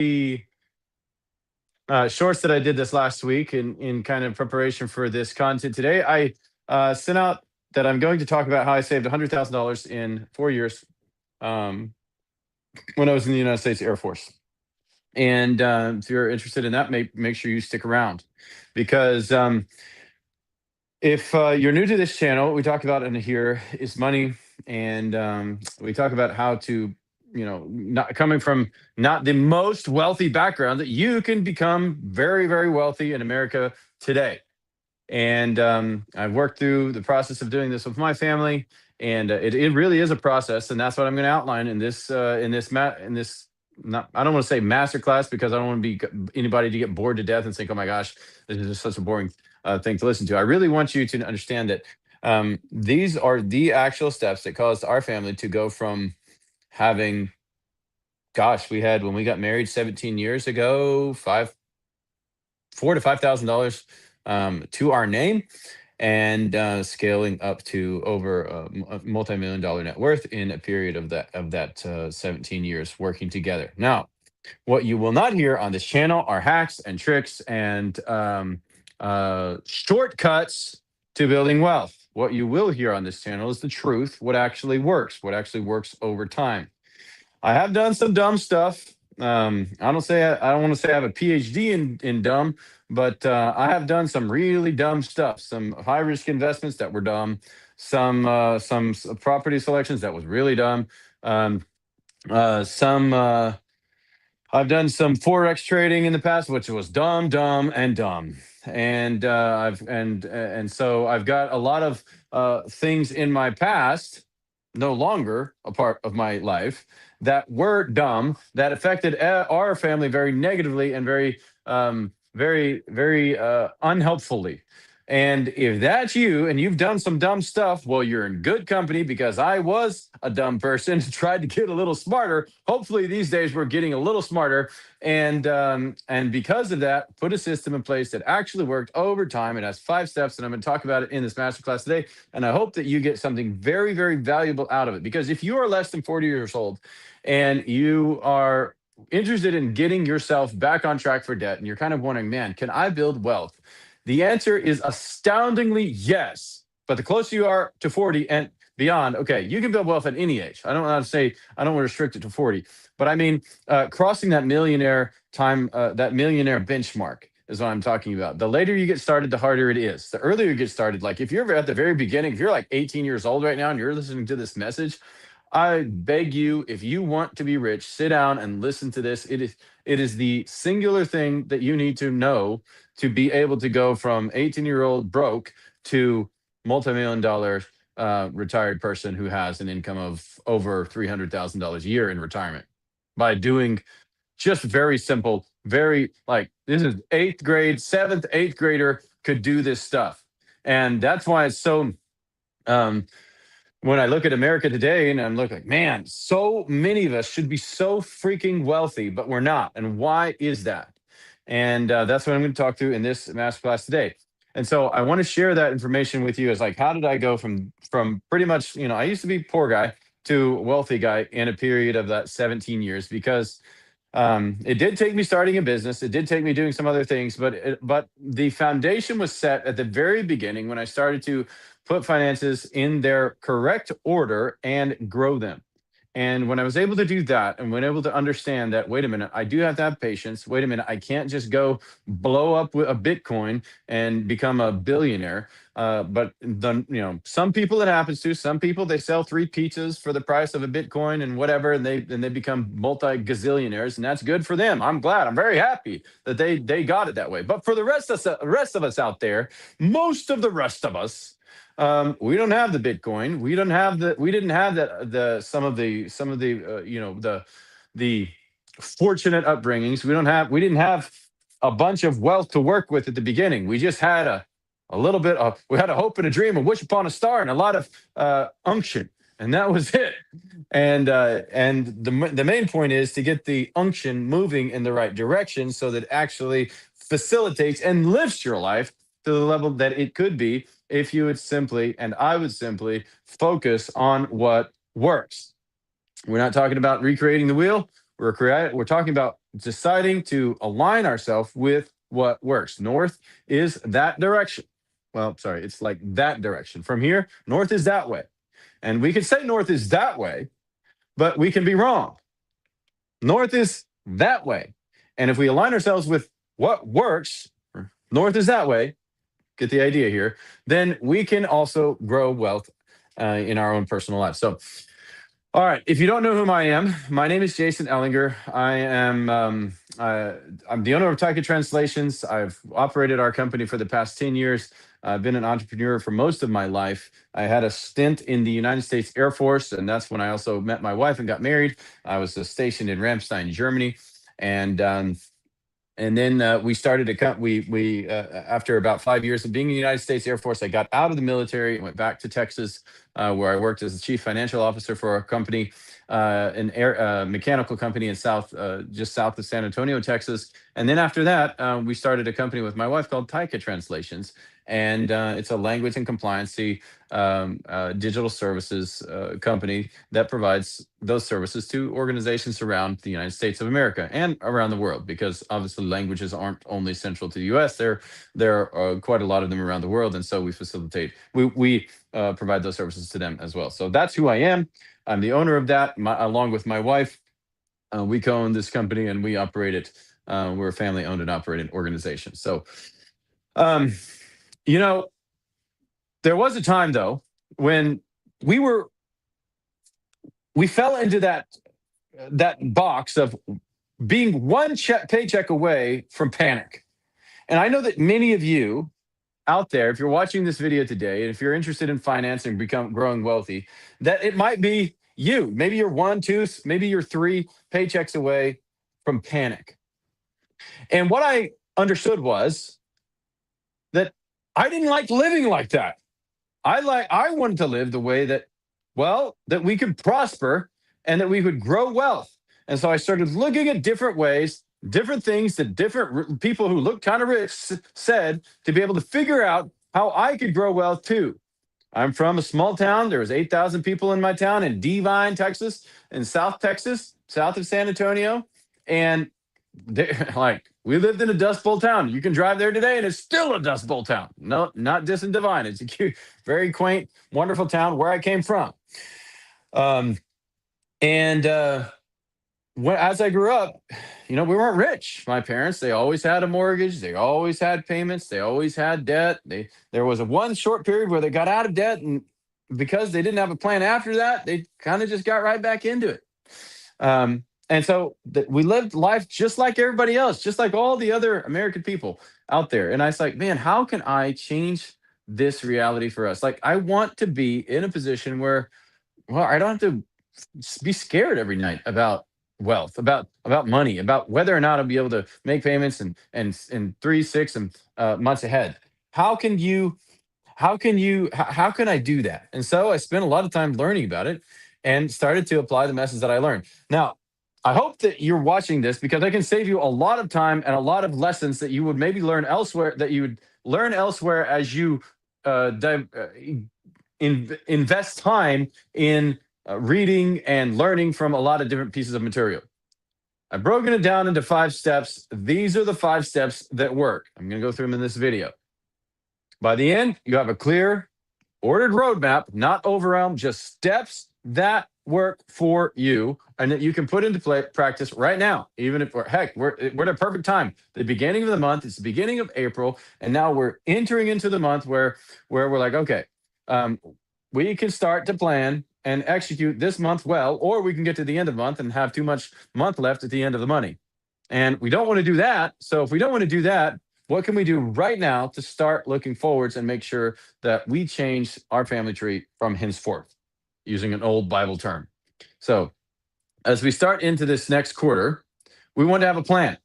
the shorts that I did this last week in kind of preparation for this content today, I sent out that I'm going to talk about how I saved $100,000 in 4 years um, when I was in the United States Air Force. And if you're interested in that, make sure you stick around because if you're new to this channel, what we talk about in here is money, and we talk about how to, not coming from not the most wealthy background, that you can become very, very wealthy in America today. And I've worked through the process of doing this with my family, and it really is a process, and that's what I'm going to outline in this. Not, I don't want to say master class because I don't want to be anybody to get bored to death and think, oh my gosh, this is just such a boring thing to listen to. I really want you to understand that these are the actual steps that caused our family to go from having, gosh, we had when we got married 17 years ago, four to $5,000 to our name, and scaling up to over a multi-million dollar net worth in a period of that 17 years working together. Now, what you will not hear on this channel are hacks and tricks and shortcuts to building wealth. What you will hear on this channel is the truth, what actually works over time. I have done some dumb stuff. I don't want to say I have a PhD in dumb, but I have done some really dumb stuff. Some high risk investments that were dumb. Some property selections that was really dumb. Um, some I've done some forex trading in the past, which was dumb, dumb, and dumb. And so I've got a lot of things in my past, no longer a part of my life, that were dumb, that affected our family very negatively and very unhelpfully. And if that's you and you've done some dumb stuff, well, you're in good company because I was a dumb person, tried to get a little smarter. Hopefully, these days we're getting a little smarter, and because of that, put a system in place that actually worked over time. It has 5 steps, and I'm going to talk about it in this masterclass today. And I hope that you get something very, very valuable out of it. Because if you are less than 40 years old and you are interested in getting yourself back on track for debt, and you're kind of wondering, man, can I build wealth? The answer is astoundingly yes. But the closer you are to 40 and beyond, okay, you can build wealth at any age. I don't want to say, I don't want to restrict it to 40, but I mean, crossing that millionaire benchmark is what I'm talking about. The later you get started, the harder it is. The earlier you get started, like if you're at the very beginning, if you're like 18 years old right now and you're listening to this message, I beg you, if you want to be rich, sit down and listen to this. It is the singular thing that you need to know to be able to go from 18-year-old broke to multi-million dollar retired person who has an income of over $300,000 a year in retirement by doing just very simple, very like this is eighth grade, seventh, eighth grader could do this stuff. And that's why it's so um, when I look at America today and I'm looking like, man, so many of us should be so freaking wealthy, but we're not. And why is that? And that's what I'm going to talk to in this masterclass today. And so I want to share that information with you as like, how did I go from pretty much, I used to be poor guy to wealthy guy in a period of that 17 years because it did take me starting a business. It did take me doing some other things, but the foundation was set at the very beginning when I started to put finances in their correct order and grow them. And when I was able to do that and when able to understand that, wait a minute, I do have to have patience. Wait a minute, I can't just go blow up with a Bitcoin and become a billionaire. But some people it happens to. Some people they sell 3 pizzas for the price of a Bitcoin and whatever, and they become multi-gazillionaires, and that's good for them. I'm glad. I'm very happy that they got it that way. But for the rest of us out there, most of the rest of us, we don't have the Bitcoin. We don't have the. We didn't have the some of the the fortunate upbringings. We didn't have a bunch of wealth to work with at the beginning. We just had a little bit of. We had a hope and a dream, a wish upon a star, and a lot of unction, and that was it. And the main point is to get the unction moving in the right direction, so that it actually facilitates and lifts your life to the level that it could be if you would simply, and I would simply, focus on what works. We're not talking about recreating the wheel. We're talking about deciding to align ourselves with what works. North is that direction. Well, sorry, it's like that direction. From here, north is that way. And we can say north is that way, but we can be wrong. North is that way. And if we align ourselves with what works, north is that way, get the idea here, then we can also grow wealth in our own personal lives. So, all right. If you don't know whom I am, my name is Jason Ellinger. I'm the owner of Taika Translations. I've operated our company for the past 10 years. I've been an entrepreneur for most of my life. I had a stint in the United States Air Force, and that's when I also met my wife and got married. I was stationed in Ramstein, Germany, and and then we started a company. We after about 5 years of being in the United States Air Force, I got out of the military and went back to Texas, where I worked as the chief financial officer for a company, an air mechanical company in just south of San Antonio, Texas. And then after that, we started a company with my wife called Taika Translations, and it's a language and compliancy digital services company that provides those services to organizations around the United States of America and around the world, because obviously languages aren't only central to the U.S. There are quite a lot of them around the world, and so we provide those services to them as well. So that's who I am. I'm the owner of that, along with my wife. We co-own this company and we operate it. We're a family-owned and operated organization. So, um, you know, there was a time though when we were we fell into that box of being one paycheck away from panic. And I know that many of you out there, if you're watching this video today, and if you're interested in finance and growing wealthy, that it might be you. Maybe you're one, two, maybe you're three paychecks away from panic. And what I understood was that I didn't like living like that. I wanted to live the way that, well, that we could prosper and that we could grow wealth. And so I started looking at different ways, different things that different people who looked kind of rich said, to be able to figure out how I could grow wealth too. I'm from a small town. There was 8,000 people in my town in Devine, Texas, in South Texas, south of San Antonio. And like, we lived in a Dust Bowl town. You can drive there today and it's still a Dust Bowl town. No, not just in Devine. It's a cute, very quaint, wonderful town where I came from. Um, and as I grew up, we weren't rich. My parents, they always had a mortgage. They always had payments. They always had debt. There was one short period where they got out of debt, and because they didn't have a plan after that, they kind of just got right back into it. And so we lived life just like everybody else, just like all the other American people out there. And I was like, man, how can I change this reality for us? Like, I want to be in a position where, well, I don't have to be scared every night about wealth, about money, about whether or not I'll be able to make payments and in 3, 6 and months ahead. How can you? How can I do that? And so I spent a lot of time learning about it and started to apply the message that I learned. Now, I hope that you're watching this because I can save you a lot of time and a lot of lessons that you would maybe learn elsewhere, that you would learn elsewhere as you invest time in reading and learning from a lot of different pieces of material. I've broken it down into 5 steps. These are the 5 steps that work. I'm going to go through them in this video. By the end, you have a clear, ordered roadmap, not overwhelmed, just steps that work for you and that you can put into practice right now. Even if, we're at a perfect time. The beginning of the month, it's the beginning of April, and now we're entering into the month where we're like, okay, we can start to plan and execute this month well, or we can get to the end of the month and have too much month left at the end of the money. And we don't want to do that. So if we don't want to do that, what can we do right now to start looking forwards and make sure that we change our family tree from henceforth, using an old Bible term? So as we start into this next quarter, we want to have a plan.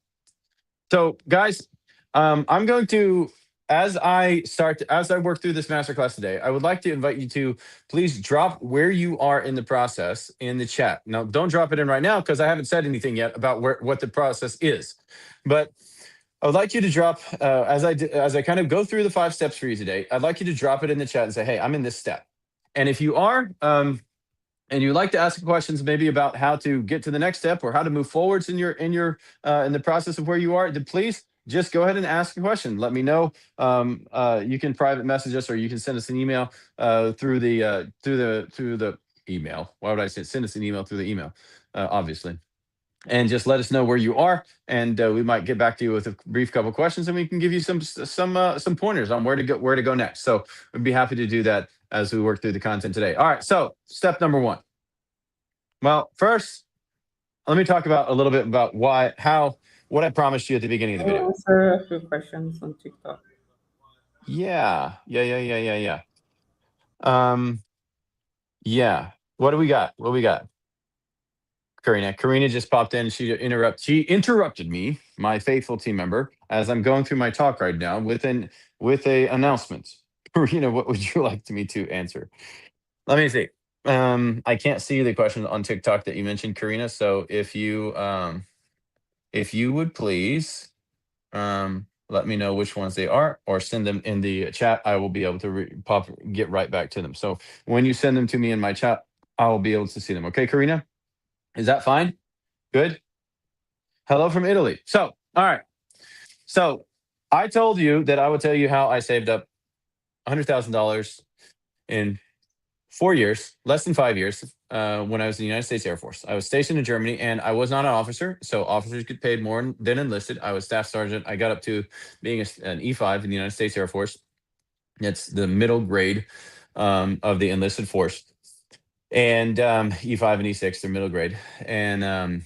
So guys, I'm going to, as I work through this masterclass today, I would like to invite you to please drop where you are in the process in the chat. Now, don't drop it in right now because I haven't said anything yet about what the process is. But I would like you to drop, as I kind of go through the 5 steps for you today, I'd like you to drop it in the chat and say, hey, I'm in this step. And if you are, and you'd like to ask questions maybe about how to get to the next step or how to move forwards in the process of where you are, then please just go ahead and ask a question. Let me know. You can private message us or you can send us an email through the email. Why would I say send us an email through the email? Obviously, and just let us know where you are, and we might get back to you with a brief couple questions, and we can give you some pointers on where to go next. So we'd be happy to do that as we work through the content today. All right, so step number one. Well, first, let me talk about a little bit about what I promised you at the beginning of the Can you video. answer a few questions on TikTok? Yeah. Um, yeah. What do we got? What do we got? Karina. Karina just popped in. She interrupted me, my faithful team member, as I'm going through my talk right now with a announcement. Karina, what would you like me to answer? Let me see. I can't see the question on TikTok that you mentioned, Karina. So if you would please let me know which ones they are, or send them in the chat. I will be able to get right back to them. So when you send them to me in my chat, I will be able to see them. Okay, Karina, is that fine? Good. Hello from Italy. So, all right. So, I told you that I would tell you how I saved up $100,000 in 4 years, less than 5 years, when I was in the United States Air Force. I was stationed in Germany, and I was not an officer, so officers get paid more than enlisted. I was staff sergeant. I got up to being an E5 in the United States Air Force. It's the middle grade of the enlisted force, and E5 and E6 they're middle grade. And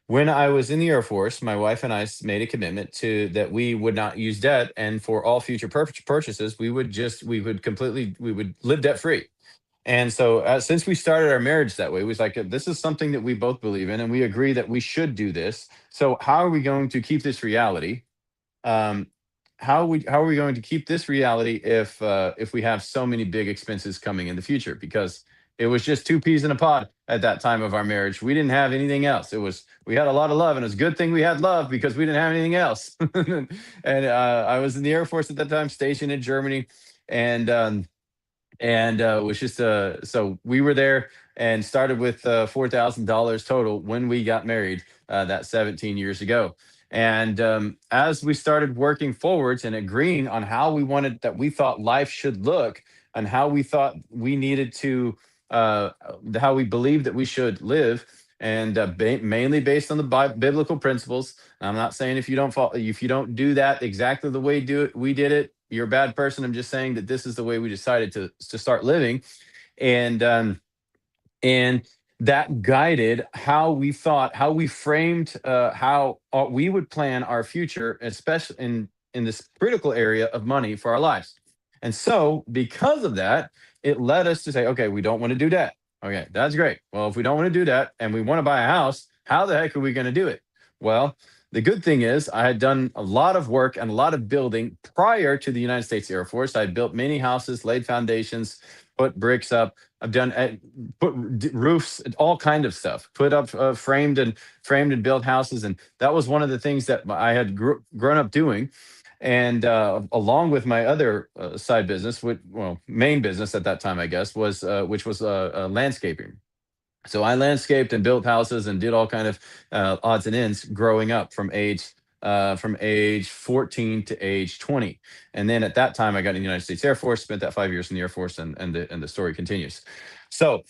when I was in the Air Force, my wife and I made a commitment to that we would not use debt, and for all future purchases, we would live debt free. And so, since we started our marriage that way, it was like this is something that we both believe in, and we agree that we should do this. So, how are we going to keep this reality? Um, how are we going to keep this reality if we have so many big expenses coming in the future? Because it was just two peas in a pod at that time of our marriage. We didn't have anything else. It was we had a lot of love, and it's a good thing we had love because we didn't have anything else. And I was in the Air Force at that time, stationed in Germany, and was just so we were there and started with $4,000 total when we got married that 17 years ago. And as we started working forwards and agreeing on how we wanted that we thought life should look and how we thought we needed to uh, how we believed that we should live, and mainly based on the biblical principles. I'm not saying if you don't do that exactly the way we did it, you're a bad person. I'm just saying that this is the way we decided to start living, and and that guided how we framed, how we would plan our future, especially in this critical area of money for our lives. And so, because of that, it led us to say, okay, we don't want to do that. Okay, that's great. Well, if we don't want to do that and we want to buy a house, how the heck are we going to do it? Well, the good thing is I had done a lot of work and a lot of building prior to the United States Air Force. I built many houses, laid foundations, put bricks up. I've done put roofs, all kind of stuff. Put up framed and built houses, and that was one of the things that I had grown up doing. And along with my other side business, main business at that time, I guess, was which was landscaping. So I landscaped and built houses and did all kind of odds and ends growing up from age 14 to age 20. And then at that time, I got in the United States Air Force, spent that 5 years in the Air Force, and the story continues. So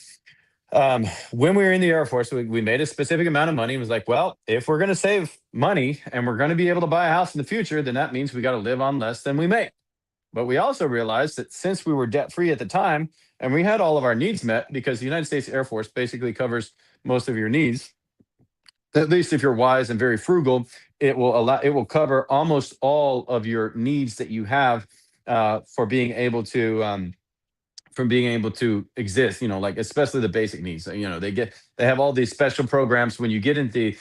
when we were in the Air Force, we made a specific amount of money. It was like, well, if we're going to save money and we're going to be able to buy a house in the future, then that means we got to live on less than we make. But we also realized that since we were debt free at the time and we had all of our needs met, because the United States Air Force basically covers most of your needs, at least if you're wise and very frugal, it will cover almost all of your needs that you have for being able to from being able to exist, like especially the basic needs. They have all these special programs when you get to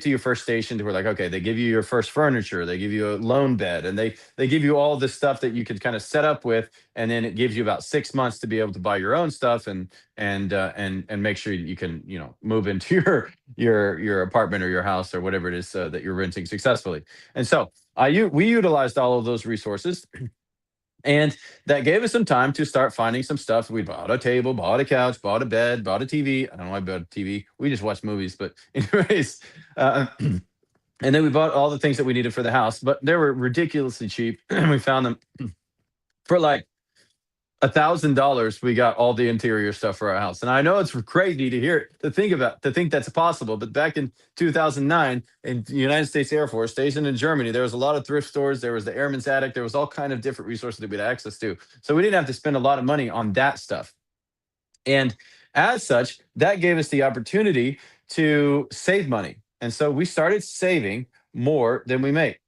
your first station, to where like, okay, they give you your first furniture, they give you a loan bed, and they give you all this stuff that you can kind of set up with, and then it gives you about 6 months to be able to buy your own stuff, and make sure you can move into your apartment or your house or whatever it is that you're renting successfully. And so we utilized all of those resources And that gave us some time to start finding some stuff. We bought a table, bought a couch, bought a bed, bought a TV. I don't know why I bought a TV. We just watched movies, but anyways, and then we bought all the things that we needed for the house, but they were ridiculously cheap. We found them for like $1,000. We got all the interior stuff for our house, and I know it's crazy to hear, to think about, to think that's possible. But back in 2009, in the United States Air Force stationed in Germany, there was a lot of thrift stores. There was the Airman's Attic. There was all kind of different resources that we had access to. So we didn't have to spend a lot of money on that stuff. And as such, that gave us the opportunity to save money. And so we started saving more than we make.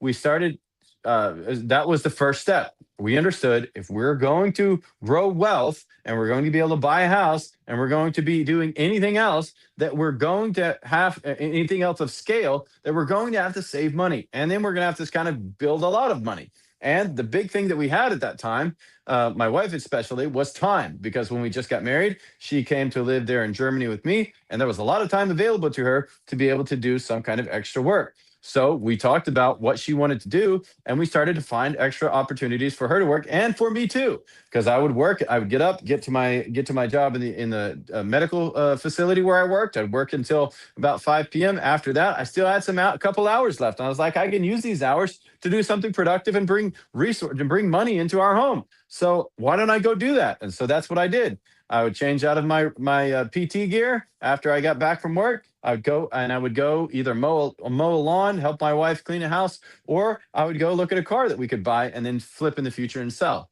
We started, that was the first step. We understood if we're going to grow wealth and we're going to be able to buy a house and we're going to be doing anything else, that we're going to have anything else of scale, that we're going to have to save money. And then we're going to have to kind of build a lot of money. And the big thing that we had at that time, my wife especially, was time. Because when we just got married, she came to live there in Germany with me, and there was a lot of time available to her to be able to do some kind of extra work. So we talked about what she wanted to do, and we started to find extra opportunities for her to work and for me too. Because I would work, I would get up, get to my job in the medical facility where I worked. I'd work until about 5 p.m. After that, I still had a couple hours left. And I was like, I can use these hours to do something productive and bring resource to bring money into our home. So why don't I go do that? And so that's what I did. I would change out of my PT gear after I got back from work. I would go either mow a lawn, help my wife clean a house, or I would go look at a car that we could buy and then flip in the future and sell.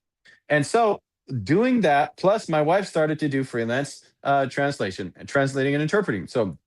And so doing that, plus my wife started to do freelance translation and translating and interpreting. So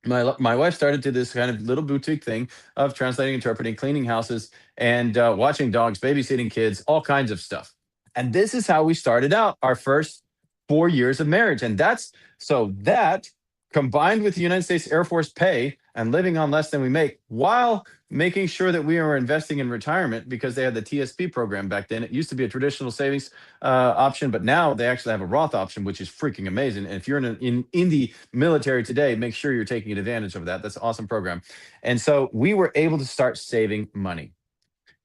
my wife started to this kind of little boutique thing of translating, interpreting, cleaning houses, and watching dogs, babysitting kids, all kinds of stuff. And this is how we started out our first 4 years of marriage. And that combined with the United States Air Force pay and living on less than we make, while making sure that we were investing in retirement, because they had the TSP program back then. It used to be a traditional savings option, but now they actually have a Roth option, which is freaking amazing. And if you're in the military today, make sure you're taking advantage of that. That's an awesome program. And so we were able to start saving money.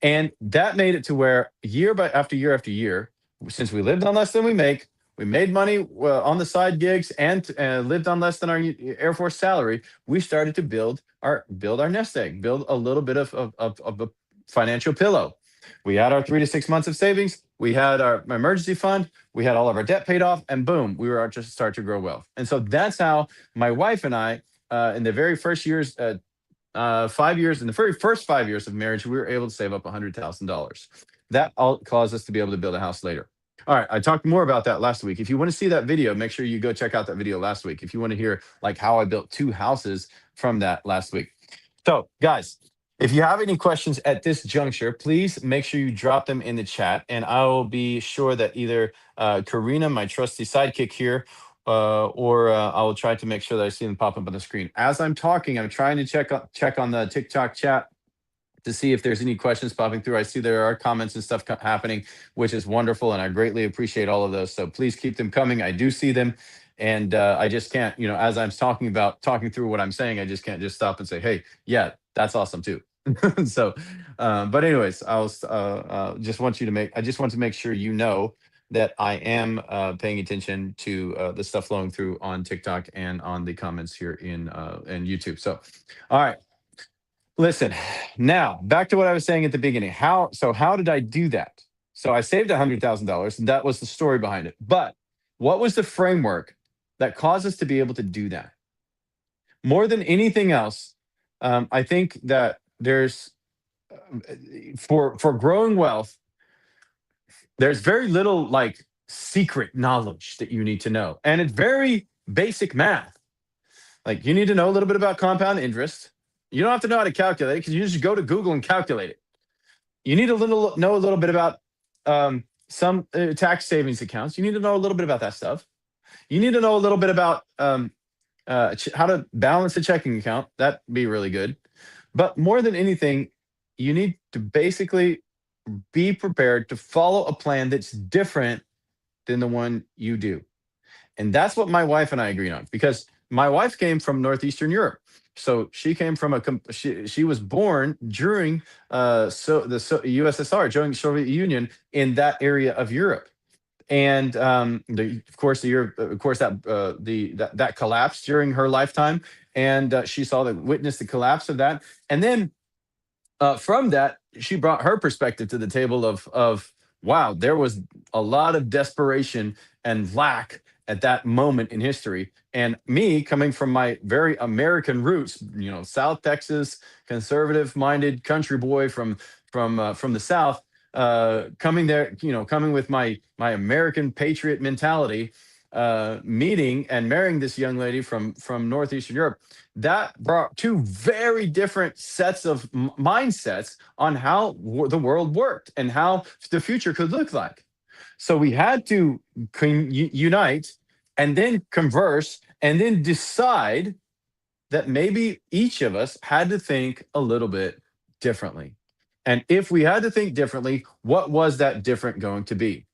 And that made it to where year by after year after year, since we lived on less than we make, we made money on the side gigs, and lived on less than our Air Force salary. We started to build our nest egg, build a little bit of a financial pillow. We had our 3 to 6 months of savings. We had our emergency fund. We had all of our debt paid off, and boom, we were just start to grow wealth. And so that's how my wife and I, in the very first years, 5 years, in the very first 5 years of marriage, we were able to save up $100,000. That all caused us to be able to build a house later. All right, I talked more about that last week. If you want to see that video, make sure you go check out that video last week. If you want to hear like how I built 2 houses from that last week. So, guys, if you have any questions at this juncture, please make sure you drop them in the chat, and I will be sure that either Karina, my trusty sidekick here, or I will try to make sure that I see them pop up on the screen. As I'm talking, I'm trying to check on the TikTok chat to see if there's any questions popping through. I see there are comments and stuff happening, which is wonderful, and I greatly appreciate all of those. So please keep them coming. I do see them, and I just can't, as I'm talking through what I'm saying, I just can't just stop and say, "Hey, yeah, that's awesome too." So, but anyways, I just want to make sure that I am paying attention to the stuff flowing through on TikTok and on the comments here in YouTube. So, all right. Listen, now back to what I was saying at the beginning. How did I do that? So I saved $100,000, and that was the story behind it. But what was the framework that caused us to be able to do that? More than anything else, I think that there's for growing wealth, there's very little like secret knowledge that you need to know, and it's very basic math. Like you need to know a little bit about compound interest. You don't have to know how to calculate it because you just go to Google and calculate it. You need know a little bit about some tax savings accounts. You need to know a little bit about that stuff. You need to know a little bit about how to balance a checking account. That'd be really good. But more than anything, you need to basically be prepared to follow a plan that's different than the one you do. And that's what my wife and I agreed on, because my wife came from Northeastern Europe. So she came from she was born during USSR, during the Soviet Union, in that area of Europe. And of course, that collapsed during her lifetime, and she saw the witness the collapse of that. And then from that, she brought her perspective to the table of wow, there was a lot of desperation and lack at that moment in history. And me, coming from my very American roots, South Texas, conservative-minded country boy from the South, coming there, coming with my American patriot mentality, meeting and marrying this young lady from Northeastern Europe, that brought two very different sets of mindsets on how the world worked and how the future could look like. So we had to unite and then converse and then decide that maybe each of us had to think a little bit differently. And if we had to think differently, what was that different going to be?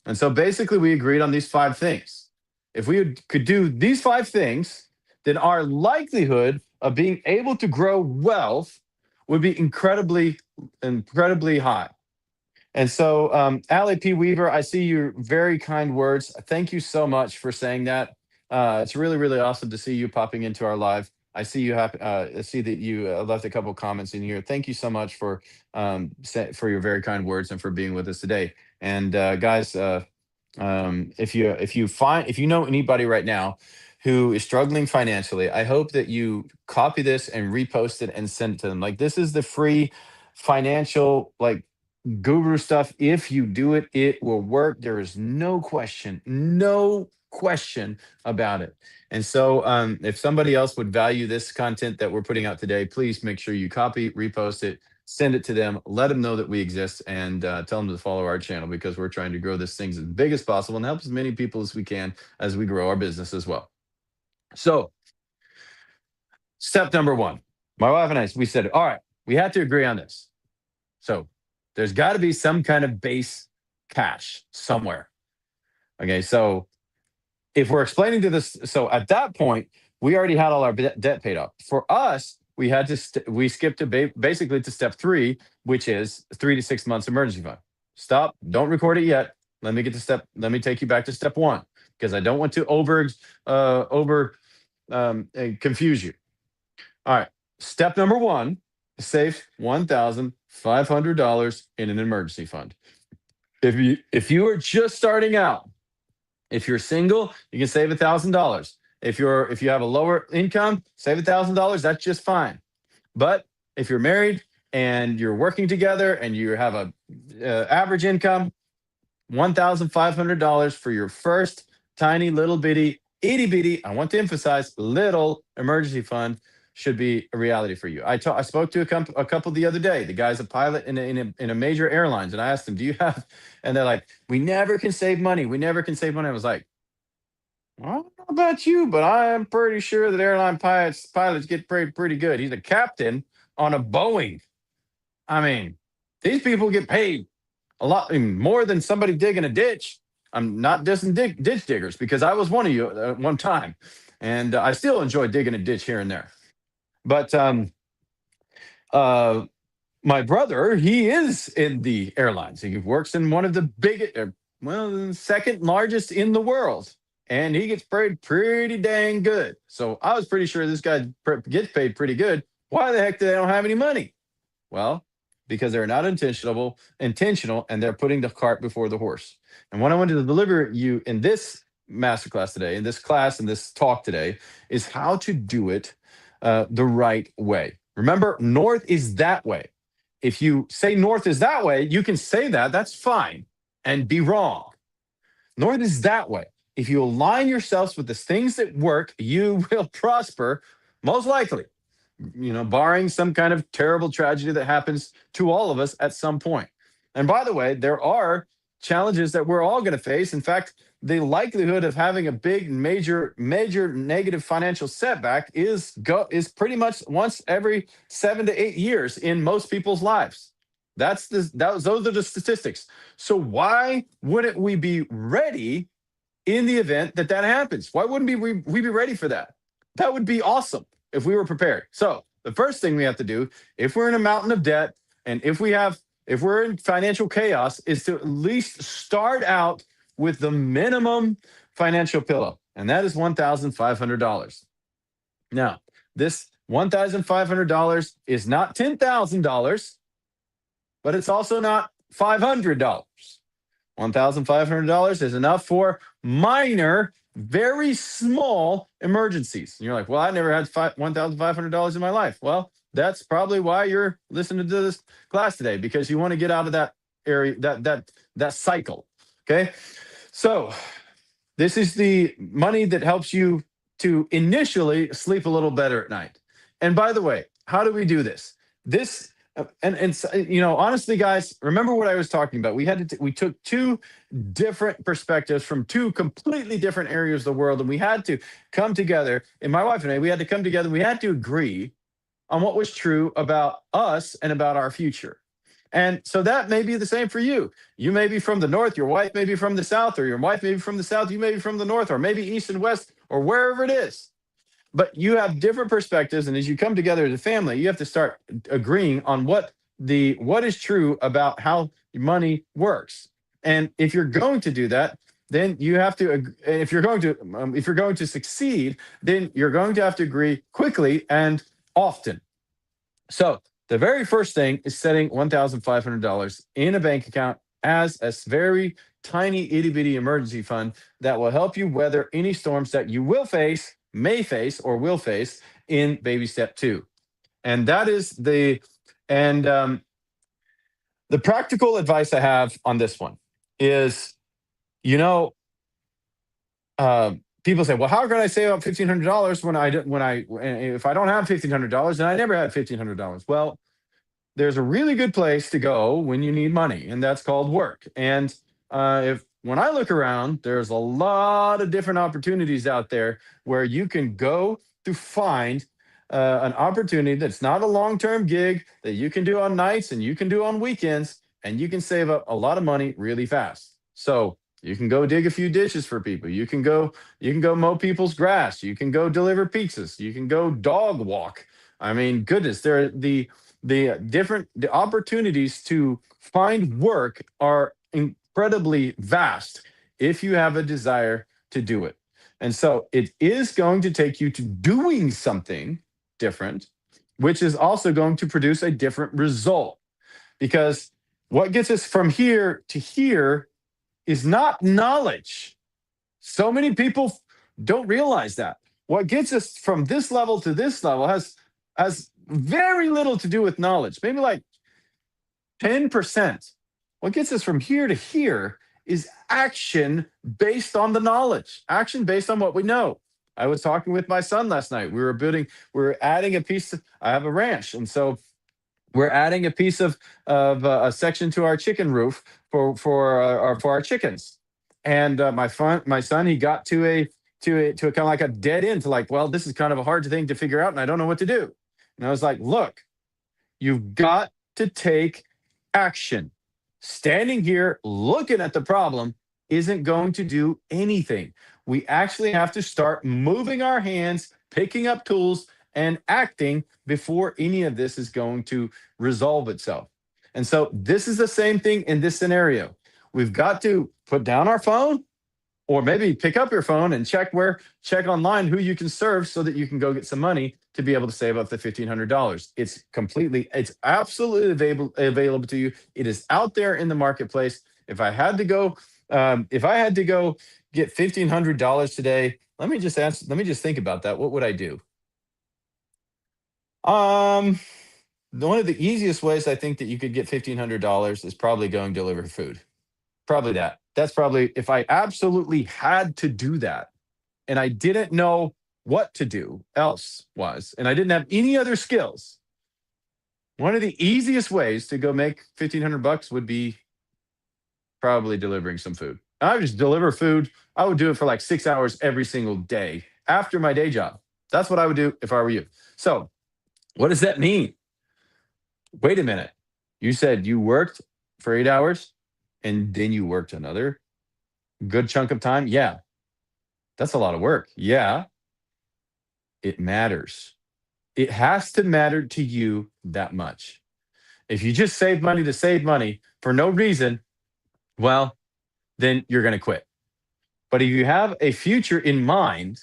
And so basically, we agreed on these five things. If we could do these five things, then our likelihood of being able to grow wealth would be incredibly high. And so, Allie P. Weaver, I see your very kind words. Thank you so much for saying that. It's really, really awesome to see you popping into our live. I see that you left a couple comments in here. Thank you so much for your very kind words and for being with us today. And guys, if you know anybody right now who is struggling financially, I hope that you copy this and repost it and send it to them. Like, this is the free financial, like, guru stuff. If you do it, it will work. There is no question about it. And so, if somebody else would value this content that we're putting out today, please make sure you copy, repost it, send it to them, let them know that we exist, and tell them to follow our channel, because we're trying to grow this thing as big as possible and help as many people as we can as we grow our business as well. So, step number one, my wife and I, we said, all right, we have to agree on this. So there's got to be some kind of base cash somewhere. Okay, so if we're explaining to this, so at that point, we already had all our debt paid off. For us, we had to we skipped to basically to step three, which is 3 to 6 months emergency fund. Stop! Don't record it yet. Let me get to step. Let me take you back to step one, because I don't want to over confuse you. All right. Step number one: save $1,500 in an emergency fund. If you are just starting out, if you're single, you can save $1,000. If you have a lower income, save $1,000. That's just fine. But if you're married and you're working together and you have a average income, $1,500 for your first tiny little bitty itty bitty, I want to emphasize, little emergency fund should be a reality for you. I spoke to a couple the other day. The guy's a pilot in a major airlines, and I asked him, "Do you have?" And they're like, "We never can save money. We never can save money." I was like, "Well, I don't know about you, but I am pretty sure that airline pilots get paid pretty good." He's a captain on a Boeing. I mean, these people get paid a lot, I mean, more than somebody digging a ditch. I'm not dissing ditch diggers, because I was one of you at one time, and I still enjoy digging a ditch here and there. But uh, my brother, he is in the airlines. He works in one of the biggest, well, second largest in the world, and he gets paid pretty dang good. So I was pretty sure this guy gets paid pretty good. Why the heck do they don't have any money? Well, because they're not intentional, and they're putting the cart before the horse. And what I wanted to deliver you in this masterclass today, in this class, in this talk today, is how to do it the right way. Remember, north is that way. If you say north is that way, you can say that, that's fine, and be wrong. North is that way. If you align yourselves with the things that work, you will prosper, most likely, barring some kind of terrible tragedy that happens to all of us at some point. And by the way, there are challenges that we're all going to face. In fact, the likelihood of having a big, major negative financial setback is pretty much once every 7 to 8 years in most people's lives. Those are the statistics. So why wouldn't we be ready in the event that happens? Why wouldn't we be ready for that? That would be awesome. if we were prepared. So the first thing we have to do, if we're in a mountain of debt, and if we're in financial chaos, is to at least start out with the minimum financial pillow, and that is $1,500. Now, this $1,500 is not $10,000, but it's also not $500. $1,500 is enough for minor, very small emergencies. And you're like, well, I never had $1,500 in my life. Well, that's probably why you're listening to this class today, because you want to get out of that area, that cycle. Okay. So this is the money that helps you to initially sleep a little better at night. And by the way, how do we do this? This honestly, guys, remember what I was talking about. We took two different perspectives from two completely different areas of the world, and we had to come together. And my wife and I, we had to come together. We had to agree on what was true about us and about our future. And so that may be the same for you. You may be from the north, your wife may be from the south, or your wife may be from the south, you may be from the north, or maybe east and west, or wherever it is. But you have different perspectives, and as you come together as a family, you have to start agreeing on what is true about how money works. And if you're going to do that, then you have to. If you're going to succeed, then you're going to have to agree quickly and often. So the very first thing is setting $1,500 in a bank account as a very tiny itty bitty emergency fund that will help you weather any storms that you will face, may face, or will face in baby step two. And that is and the practical advice I have on this one is, you know, people say, well, how can I save up $1,500 if I don't have $1,500 and I never had $1,500? Well, there's a really good place to go when you need money, and that's called work. And if when I look around, there's a lot of different opportunities out there where you can go to find an opportunity that's not a long-term gig that you can do on nights and you can do on weekends, and you can save up a lot of money really fast. So you can go dig a few dishes for people. You can go mow people's grass. You can go deliver pizzas. You can go dog walk. I mean, goodness, the opportunities to find work are incredibly vast if you have a desire to do it. And so it is going to take you to doing something different, which is also going to produce a different result. Because what gets us from here to here is not knowledge. So many people don't realize that. What gets us from this level to this level has very little to do with knowledge, maybe like 10%. What gets us from here to here is action based on the knowledge, action based on what we know. I was talking with my son last night. We were adding a piece. I have a ranch, and so we're adding a piece of a section to our chicken roof for our chickens. And my son, he got to a kind of like a dead end, to like, well, this is kind of a hard thing to figure out, and I don't know what to do. And I was like, look, you've got to take action. Standing here looking at the problem isn't going to do anything. We actually have to start moving our hands, picking up tools, and acting before any of this is going to resolve itself. And so this is the same thing in this scenario. We've got to put down our phone, or maybe pick up your phone and check online who you can serve so that you can go get some money to be able to save up the $1,500. It's absolutely available to you. It is out there in the marketplace. If I had to go get $1,500 today, let me just think about that. What would I do? Um, One of the easiest ways I think that you could get $1,500 is probably going to deliver food. Probably that. That's probably, if I absolutely had to do that and I didn't know what to do else was, and I didn't have any other skills, one of the easiest ways to go make 1,500 bucks would be probably delivering some food. I would just deliver food. I would do it for like 6 hours every single day after my day job. That's what I would do if I were you. So, what does that mean? Wait a minute. You said you worked for 8 hours and then you worked another good chunk of time? Yeah. That's a lot of work. Yeah. It matters. It has to matter to you that much. If you just save money to save money for no reason, well, then you're going to quit. But if you have a future in mind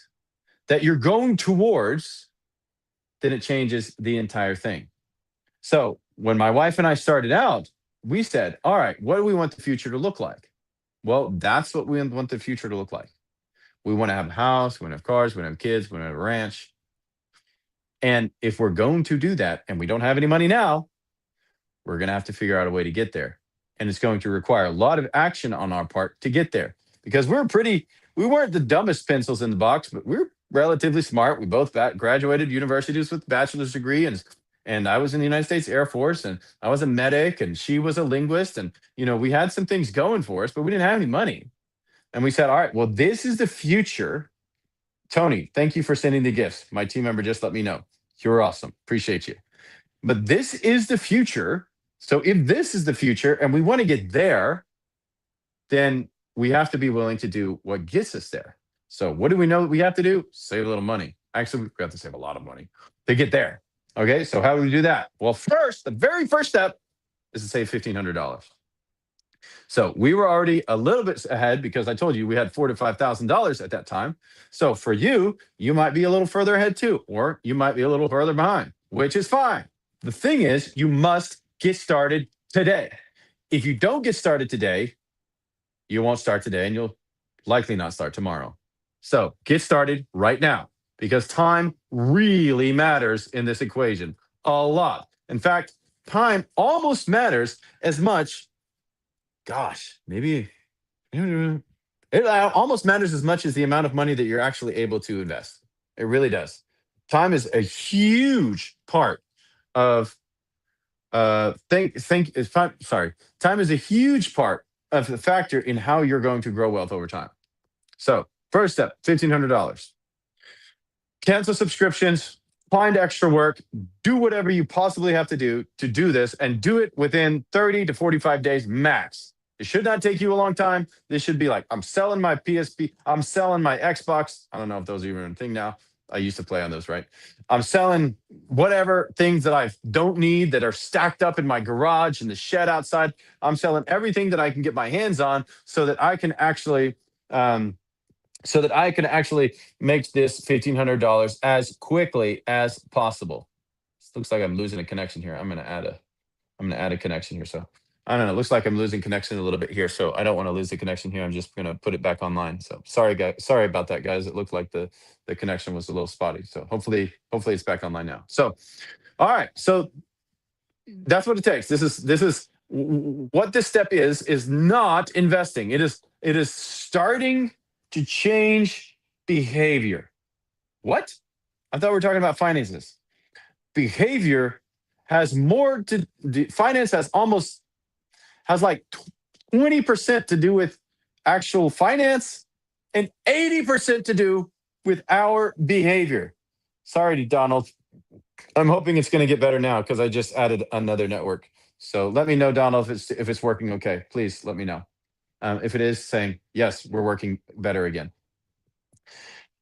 that you're going towards, then it changes the entire thing. So when my wife and I started out, we said, all right, what do we want the future to look like? Well, that's what we want the future to look like. We want to have a house, we want to have cars, we want to have kids, we want to have a ranch. And if we're going to do that and we don't have any money now, we're going to have to figure out a way to get there. And it's going to require a lot of action on our part to get there because we weren't the dumbest pencils in the box, but we're relatively smart. We both graduated universities with a bachelor's degree, and I was in the United States Air Force, and I was a medic, and she was a linguist. And, we had some things going for us, but we didn't have any money. And we said, all right, well, this is the future. Tony, thank you for sending the gifts. My team member just let me know. You're awesome. Appreciate you. But this is the future. So if this is the future and we want to get there, then we have to be willing to do what gets us there. So what do we know that we have to do? Save a little money. Actually, we have to save a lot of money to get there. Okay, so how do we do that? Well, first, the very first step is to save $1,500. So we were already a little bit ahead because I told you we had $4,000 to $5,000 at that time. So for you, you might be a little further ahead too, or you might be a little further behind, which is fine. The thing is, you must get started today. If you don't get started today, you won't start today and you'll likely not start tomorrow. So get started right now because time really matters in this equation a lot. In fact, time almost matters as much. Gosh, maybe it almost matters as much as the amount of money that you're actually able to invest. It really does. Time is a huge part of think is sorry. Time is a huge part of the factor in how you're going to grow wealth over time. So, first step, $1,500. Cancel subscriptions, find extra work, do whatever you possibly have to do this, and do it within 30 to 45 days max. It should not take you a long time. This should be like, I'm selling my PSP, I'm selling my Xbox. I don't know if those are even a thing now. I used to play on those, right? I'm selling whatever things that I don't need that are stacked up in my garage in the shed outside. I'm selling everything that I can get my hands on so that I can actually um, make this $1,500 as quickly as possible. This looks like I'm losing a connection here. I'm gonna add a connection here. So I don't know. It looks like I'm losing connection a little bit here. So I don't want to lose the connection here. I'm just gonna put it back online. So sorry, guys. Sorry about that, guys. It looked like the connection was a little spotty. So hopefully it's back online now. So all right. So that's what it takes. This is what this step is not investing. It is starting to change behavior. What? I thought we were talking about finances. Behavior has more to finance has like 20% to do with actual finance and 80% to do with our behavior. Sorry, Donald. I'm hoping it's going to get better now because I just added another network. So let me know, Donald, if it's working okay. Please let me know. If it is, saying yes, we're working better again.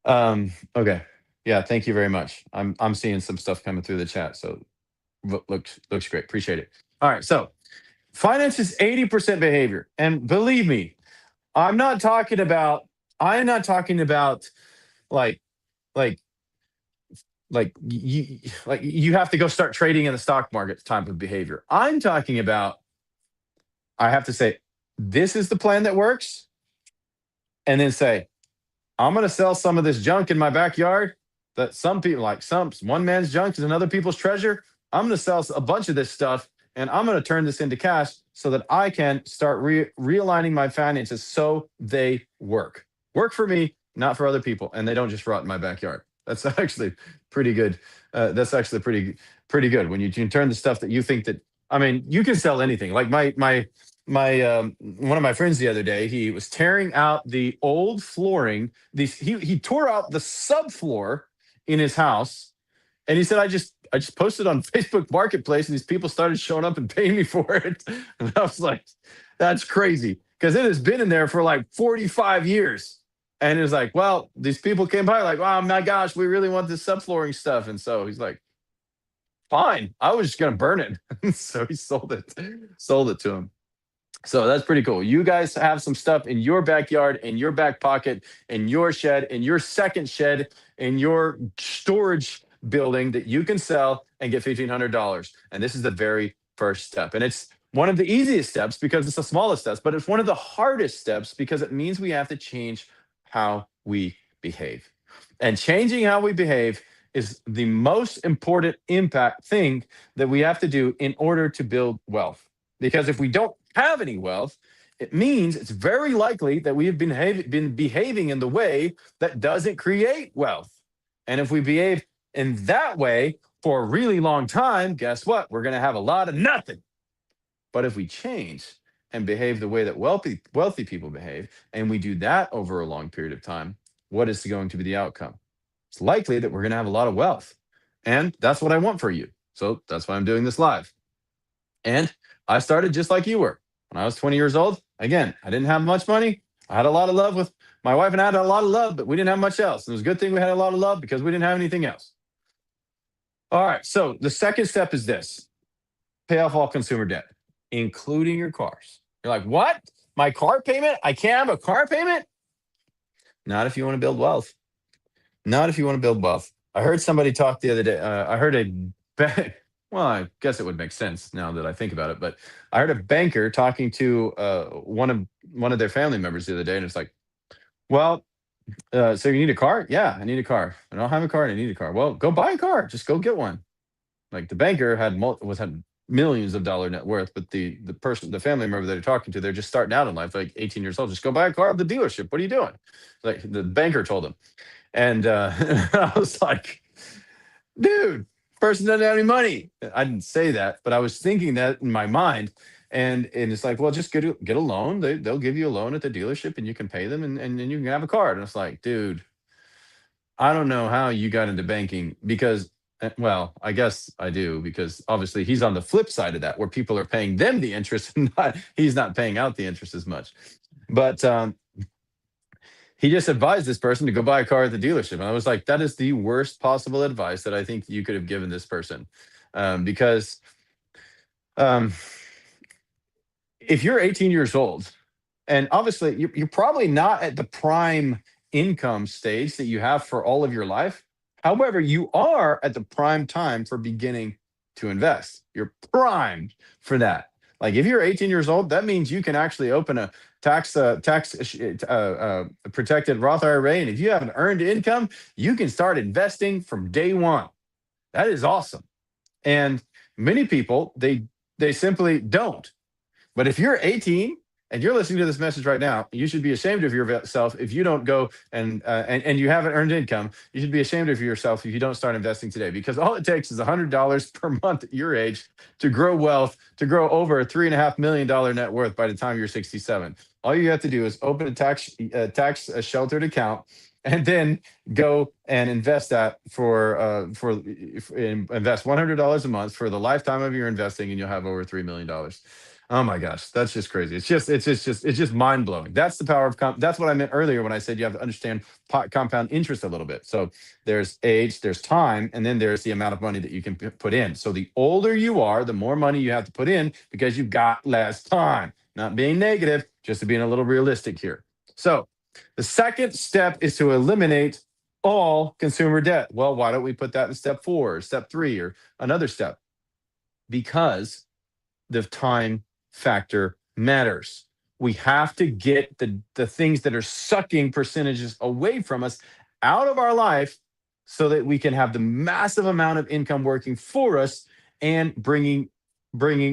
Okay. Yeah, thank you very much. I'm seeing some stuff coming through the chat. So looks great. Appreciate it. All right. So finance is 80% behavior. And believe me, I'm not talking about I'm not talking about like like you have to go start trading in the stock market type of behavior. I'm talking about I have to say this is the plan that works and then say I'm going to sell some of this junk in my backyard that some people like some one man's junk is another people's treasure. I'm going to sell a bunch of this stuff and I'm going to turn this into cash so that I can start realigning my finances so they work for me, not for other people, and they don't just rot in my backyard. That's actually pretty good. That's actually pretty good when you can turn the stuff that you think that I mean you can sell anything. Like my one of my friends the other day, he was tearing out the old flooring. He tore out the subfloor in his house, and he said, I just posted on Facebook Marketplace, and these people started showing up and paying me for it. And I was like, that's crazy because it has been in there for like 45 years. And it was like, well, these people came by like, oh my gosh, we really want this subflooring stuff. And so he's like, fine. I was just gonna burn it. So he sold it to him. So that's pretty cool. You guys have some stuff in your backyard, in your back pocket, in your shed, in your second shed, in your storage building that you can sell and get $1,500. And this is the very first step. And it's one of the easiest steps because it's the smallest steps, but it's one of the hardest steps because it means we have to change how we behave. And changing how we behave is the most important impact thing that we have to do in order to build wealth. Because if we don't have any wealth, it means it's very likely that we have been behaving in the way that doesn't create wealth. And if we behave in that way for a really long time, guess what? We're going to have a lot of nothing. But if we change and behave the way that wealthy people behave, and we do that over a long period of time, what is going to be the outcome? It's likely that we're going to have a lot of wealth. And that's what I want for you. So that's why I'm doing this live. And I started just like you were. When I was 20 years old, again, I didn't have much money. I had a lot of love with my wife, and I had a lot of love, but we didn't have much else. And it was a good thing we had a lot of love because we didn't have anything else. All right. So the second step is this: pay off all consumer debt, including your cars. You're like, what? My car payment? I can't have a car payment? Not if you want to build wealth. Not if you want to build wealth. I heard somebody talk the other day. I heard well, I guess it would make sense now that I think about it. But I heard a banker talking to one of their family members the other day, and it's like, well, so you need a car? Yeah, I need a car. I don't have a car, and I need a car. Well, go buy a car. Just go get one. Like the banker had millions of dollar net worth, but the family member that they're talking to, they're just starting out in life, like 18 years old. Just go buy a car at the dealership. What are you doing? Like the banker told him, and I was like, dude, person doesn't have any money. I didn't say that, but I was thinking that in my mind. And it's like, well, just get a loan. They'll give you a loan at the dealership and you can pay them and then you can have a card. And it's like, dude, I don't know how you got into banking because, well, I guess I do because obviously he's on the flip side of that where people are paying them the interest and he's not paying out the interest as much. But he just advised this person to go buy a car at the dealership. And I was like, that is the worst possible advice that I think you could have given this person. Because um, if you're 18 years old, and obviously you're probably not at the prime income stage that you have for all of your life. However, you are at the prime time for beginning to invest. You're primed for that. Like if you're 18 years old, that means you can actually open a tax protected Roth IRA, and if you have an earned income, you can start investing from day one. That is awesome. And many people they simply don't. But if you're 18 and you're listening to this message right now, you should be ashamed of yourself if you don't go and you haven't earned income. You should be ashamed of yourself if you don't start investing today, because all it takes is $100 per month at your age to grow wealth, to grow over a $3.5 million net worth by the time you're 67. All you have to do is open a tax sheltered account and then go and invest that invest $100 a month for the lifetime of your investing, and you'll have over $3 million. Oh my gosh, that's just crazy. It's just mind blowing. That's the power of that's what I meant earlier when I said you have to understand compound interest a little bit. So there's age, there's time, and then there's the amount of money that you can put in. So the older you are, the more money you have to put in because you've got less time. Not being negative, just being a little realistic here. So the second step is to eliminate all consumer debt. Well, why don't we put that in step 4 or step 3 or another step? Because the time factor matters. We have to get the things that are sucking percentages away from us out of our life so that we can have the massive amount of income working for us and bringing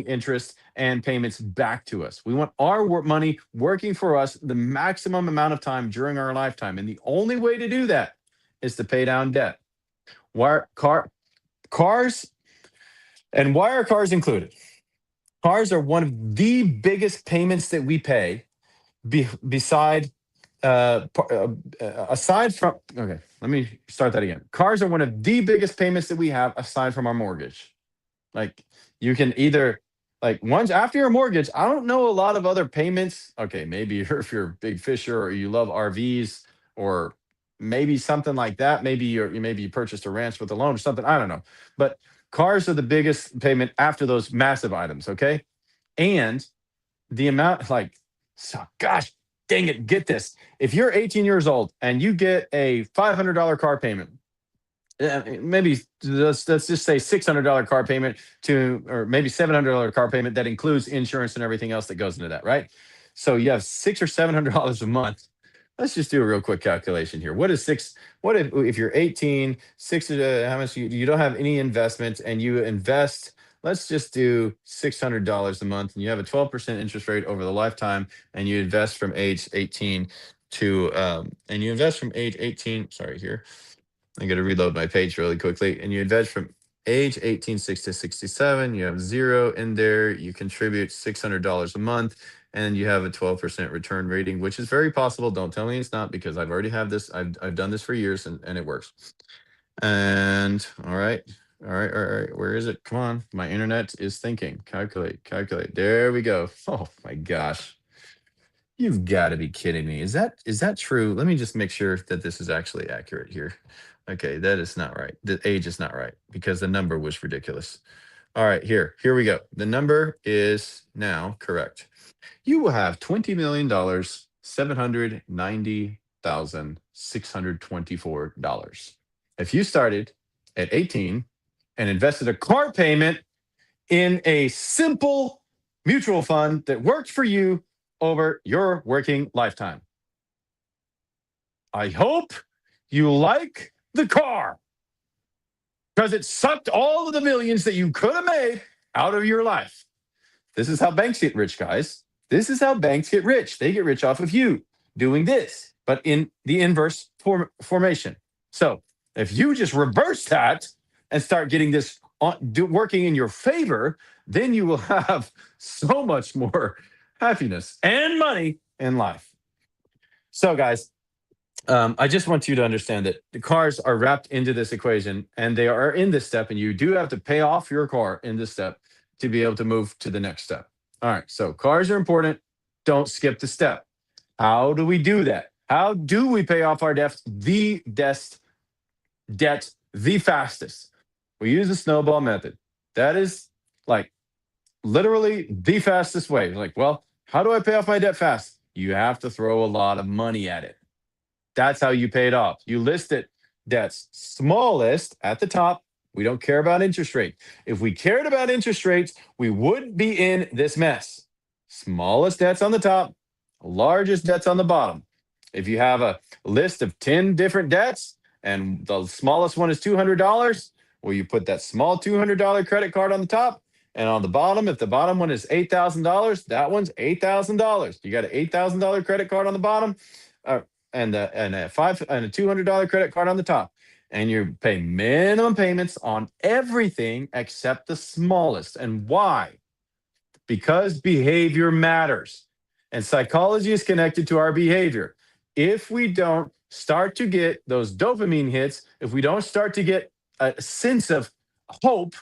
interest and payments back to us. We want our money working for us the maximum amount of time during our lifetime. And the only way to do that is to pay down debt. Cars, and why are cars included? Cars are one of the biggest payments that we pay beside aside from, okay, let me start that again. Cars are one of the biggest payments that we have aside from our mortgage. Like you can either, like, once after your mortgage, I don't know a lot of other payments. Okay, maybe if you're a big fisher or you love RVs or maybe something like that. Maybe you purchased a ranch with a loan or something. I don't know. But Cars are the biggest payment after those massive items, okay? And the amount, like, so gosh dang it, get this. If you're 18 years old and you get a $500 car payment, maybe let's just say $600 car payment to, or maybe $700 car payment that includes insurance and everything else that goes into that, right? So you have $600 or $700 a month. Let's just do a real quick calculation here. What is six? What if you're 18, six? How much you don't have any investment and you invest? Let's just do $600 a month, and you have a 12% interest rate over the lifetime, and you invest from age 18 to and you invest from age 18. Sorry, here I got to reload my page really quickly. And you invest from age 18, 6 to 67. You have zero in there. You contribute $600 a month and you have a 12% return rating, which is very possible. Don't tell me it's not because I've already have this. I've done this for years and it works. And all right. All right. All right. Where is it? Come on. My internet is thinking. Calculate, calculate. There we go. Oh my gosh. You've got to be kidding me. Is that true? Let me just make sure that this is actually accurate here. Okay, that is not right. The age is not right because the number was ridiculous. All right, here we go. The number is now correct. You will have $20,000,000 $790,624 if you started at 18 and invested a car payment in a simple mutual fund that worked for you over your working lifetime. I hope you like the car because it sucked all of the millions that you could have made out of your life. This is how banks get rich, guys. This is how banks get rich. They get rich off of you doing this, but in the inverse formation. So if you just reverse that and start getting this working in your favor, then you will have so much more happiness and money in life. So, guys, I just want you to understand that the cars are wrapped into this equation and they are in this step, and you do have to pay off your car in this step to be able to move to the next step. All right, so cars are important. Don't skip the step. How do we do that? How do we pay off our debt the fastest? We use the snowball method. That is like literally the fastest way. Like, well, how do I pay off my debt fast? You have to throw a lot of money at it. That's how you pay it off. You list it debts smallest at the top. We don't care about interest rate. If we cared about interest rates, we would be in this mess. Smallest debts on the top, largest debts on the bottom. If you have a list of 10 different debts and the smallest one is $200, well, you put that small $200 credit card on the top. And on the bottom, if the bottom one is $8,000, that one's $8,000. You got an $8,000 credit card on the bottom, and a $200 credit card on the top, and you pay minimum payments on everything except the smallest. And why? Because behavior matters, and psychology is connected to our behavior. If we don't start to get those dopamine hits, if we don't start to get a sense of hope,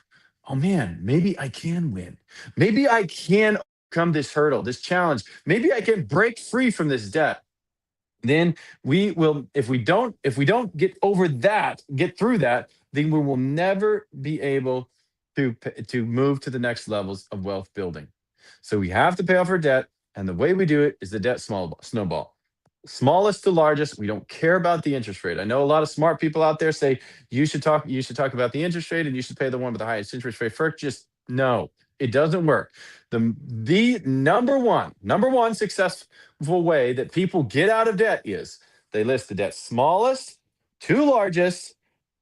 oh man, maybe I can win. Maybe I can overcome this hurdle, this challenge. Maybe I can break free from this debt. Then we will, if we don't get through that, then we will never be able to move to the next levels of wealth building. So we have to pay off our debt, and the way we do it is the debt snowball. Smallest to largest. We don't care about the interest rate. I know a lot of smart people out there say you should talk about the interest rate and you should pay the one with the highest interest rate first. Just no, it doesn't work. The number one successful way that people get out of debt is they list the debt smallest to largest,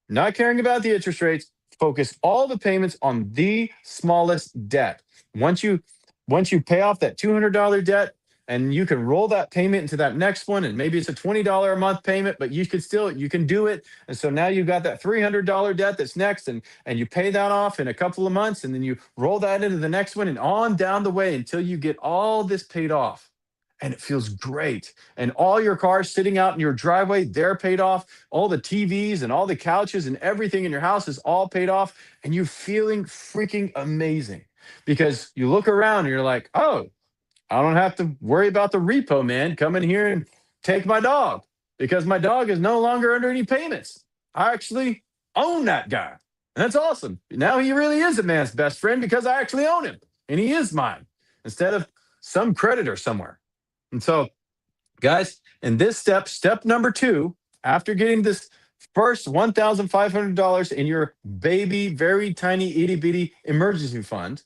not caring about the interest rates, focus all the payments on the smallest debt. Once you once you pay off that $200 debt, and you can roll that payment into that next one, and maybe it's a $20 a month payment, but you can do it. And so now you've got that $300 debt that's next, and you pay that off in a couple of months, and then you roll that into the next one, and on down the way until you get all this paid off. And it feels great. And all your cars sitting out in your driveway, they're paid off. All the TVs and all the couches and everything in your house is all paid off. And you're feeling freaking amazing because you look around and you're like, oh, I don't have to worry about the repo man coming here and take my dog because my dog is no longer under any payments. I actually own that guy. And that's awesome. Now he really is a man's best friend because I actually own him and he is mine instead of some creditor somewhere. And so, guys, in this step, step number two, after getting this first $1,500 in your baby, very tiny, itty bitty emergency fund,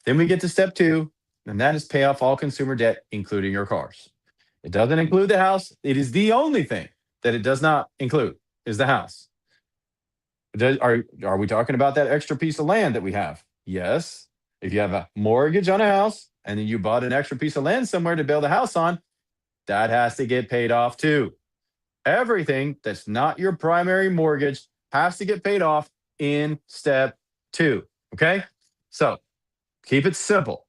then we get to step two, and that is pay off all consumer debt, including your cars. It doesn't include the house. It is the only thing that it does not include is the house. Are we talking about that extra piece of land that we have? Yes. If you have a mortgage on a house and then you bought an extra piece of land somewhere to build a house on, that has to get paid off too. Everything that's not your primary mortgage has to get paid off in step two. Okay? So keep it simple.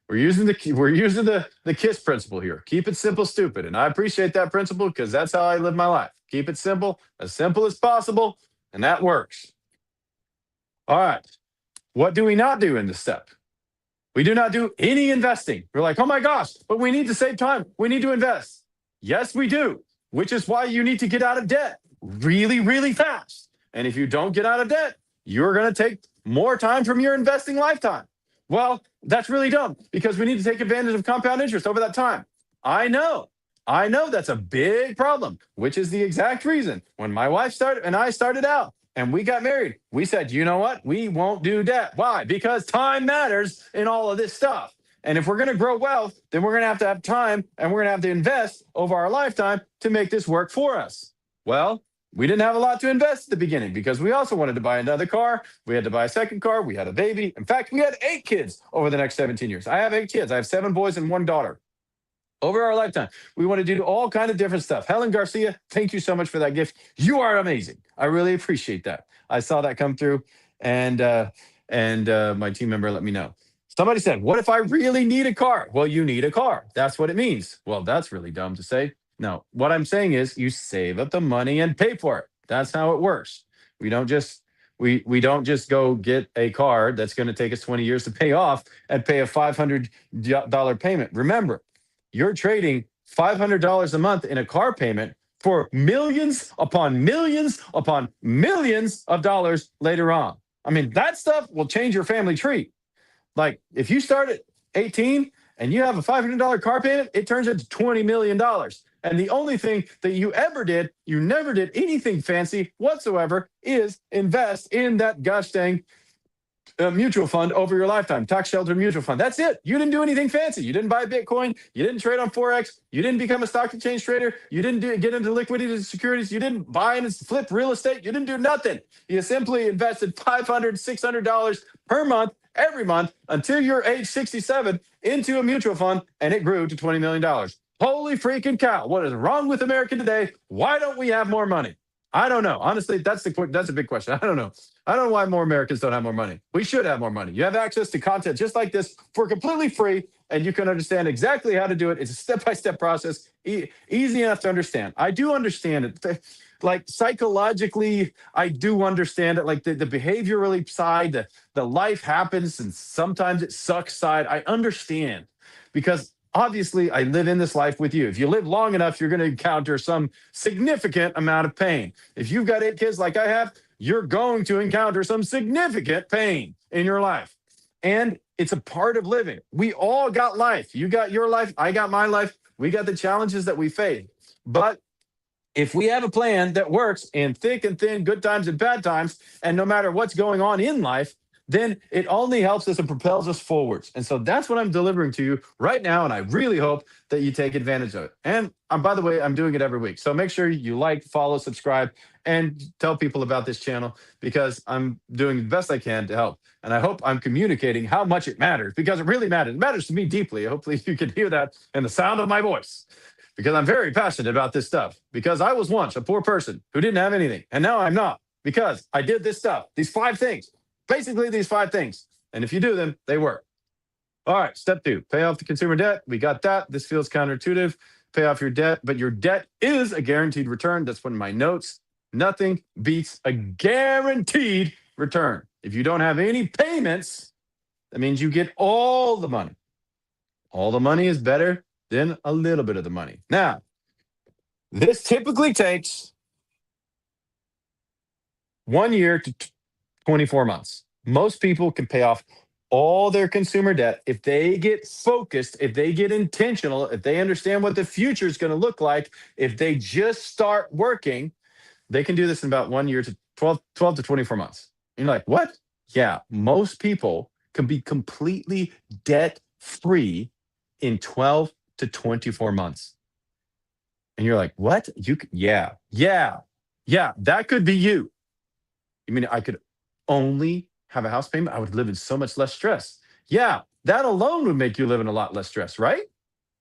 We're using the KISS principle here. Keep it simple, stupid. And I appreciate that principle because that's how I live my life. Keep it simple as possible, and that works. All right. What do we not do in this step? We do not do any investing. We're like, oh my gosh, but we need to save time. We need to invest. Yes, we do, which is why you need to get out of debt really, really fast. And if you don't get out of debt, you're going to take more time from your investing lifetime. Well, that's really dumb because we need to take advantage of compound interest over that time. I know. I know that's a big problem, which is the exact reason when my wife started and I started out and we got married, we said, you know what? We won't do debt. Why? Because time matters in all of this stuff. And if we're going to grow wealth, then we're going to have time and we're going to have to invest over our lifetime to make this work for us. Well, we didn't have a lot to invest at the beginning because we also wanted to buy another car. We had to buy a second car. We had a baby. In fact, we had 8 kids over the next 17 years. I have 8 kids. I have 7 boys and 1 daughter. Over our lifetime, we want to do all kind of different stuff. Helen Garcia, thank you so much for that gift. You are amazing. I really appreciate that. I saw that come through, and my team member let me know. Somebody said, "What if I really need a car?" Well, you need a car. That's what it means. Well, that's really dumb to say. No, what I'm saying is, you save up the money and pay for it. That's how it works. We don't just we don't just go get a car that's going to take us 20 years to pay off and pay a $500 payment. Remember, you're trading $500 a month in a car payment for millions upon millions upon millions of dollars later on. I mean, that stuff will change your family tree. Like if you start at 18 and you have a $500 car payment, it turns into $20 million. And the only thing that you ever did, you never did anything fancy whatsoever, is invest in that gosh dang mutual fund over your lifetime, tax shelter mutual fund. That's it. You didn't do anything fancy. You didn't buy Bitcoin. You didn't trade on Forex. You didn't become a stock exchange trader. You didn't get into liquidated securities. You didn't buy and flip real estate. You didn't do nothing. You simply invested $500, $600 per month, every month until you're age 67 into a mutual fund, and it grew to $20 million. Holy freaking cow. What is wrong with America today? Why don't we have more money? I don't know. Honestly, that's a big question. I don't know. I don't know why more Americans don't have more money. We should have more money. You have access to content just like this for completely free, and you can understand exactly how to do it. It's a step-by-step process, easy enough to understand. I do understand it. Like psychologically, I do understand it. Like the behaviorally side, the life happens and sometimes it sucks side. I understand because obviously I live in this life with you. If you live long enough, you're going to encounter some significant amount of pain. If you've got 8 kids like I have, you're going to encounter some significant pain in your life. And it's a part of living. We all got life. You got your life. I got my life. We got the challenges that we face. But if we have a plan that works in thick and thin, good times and bad times, and no matter what's going on in life, then it only helps us and propels us forwards. And so that's what I'm delivering to you right now. And I really hope that you take advantage of it. And by the way, I'm doing it every week. So make sure you like, follow, subscribe, and tell people about this channel because I'm doing the best I can to help. And I hope I'm communicating how much it matters because it really matters. It matters to me deeply. Hopefully you can hear that in the sound of my voice because I'm very passionate about this stuff because I was once a poor person who didn't have anything. And now I'm not because I did this stuff, these 5 things. Basically, these 5 things. And if you do them, they work. All right, step 2, pay off the consumer debt. We got that. This feels counterintuitive. Pay off your debt, but your debt is a guaranteed return. That's one of my notes. Nothing beats a guaranteed return. If you don't have any payments, that means you get all the money. All the money is better than a little bit of the money. Now, this typically takes 1 year to 24 months. Most people can pay off all their consumer debt if they get focused, if they get intentional, if they understand what the future is going to look like, if they just start working, they can do this in about 1 year to 12 to 24 months. And you're like, what? Yeah, most people can be completely debt free in 12 to 24 months. And you're like, what? Yeah, that could be you. You mean I could only have a house payment? I would live in so much less stress. Yeah, that alone would make you live in a lot less stress, right?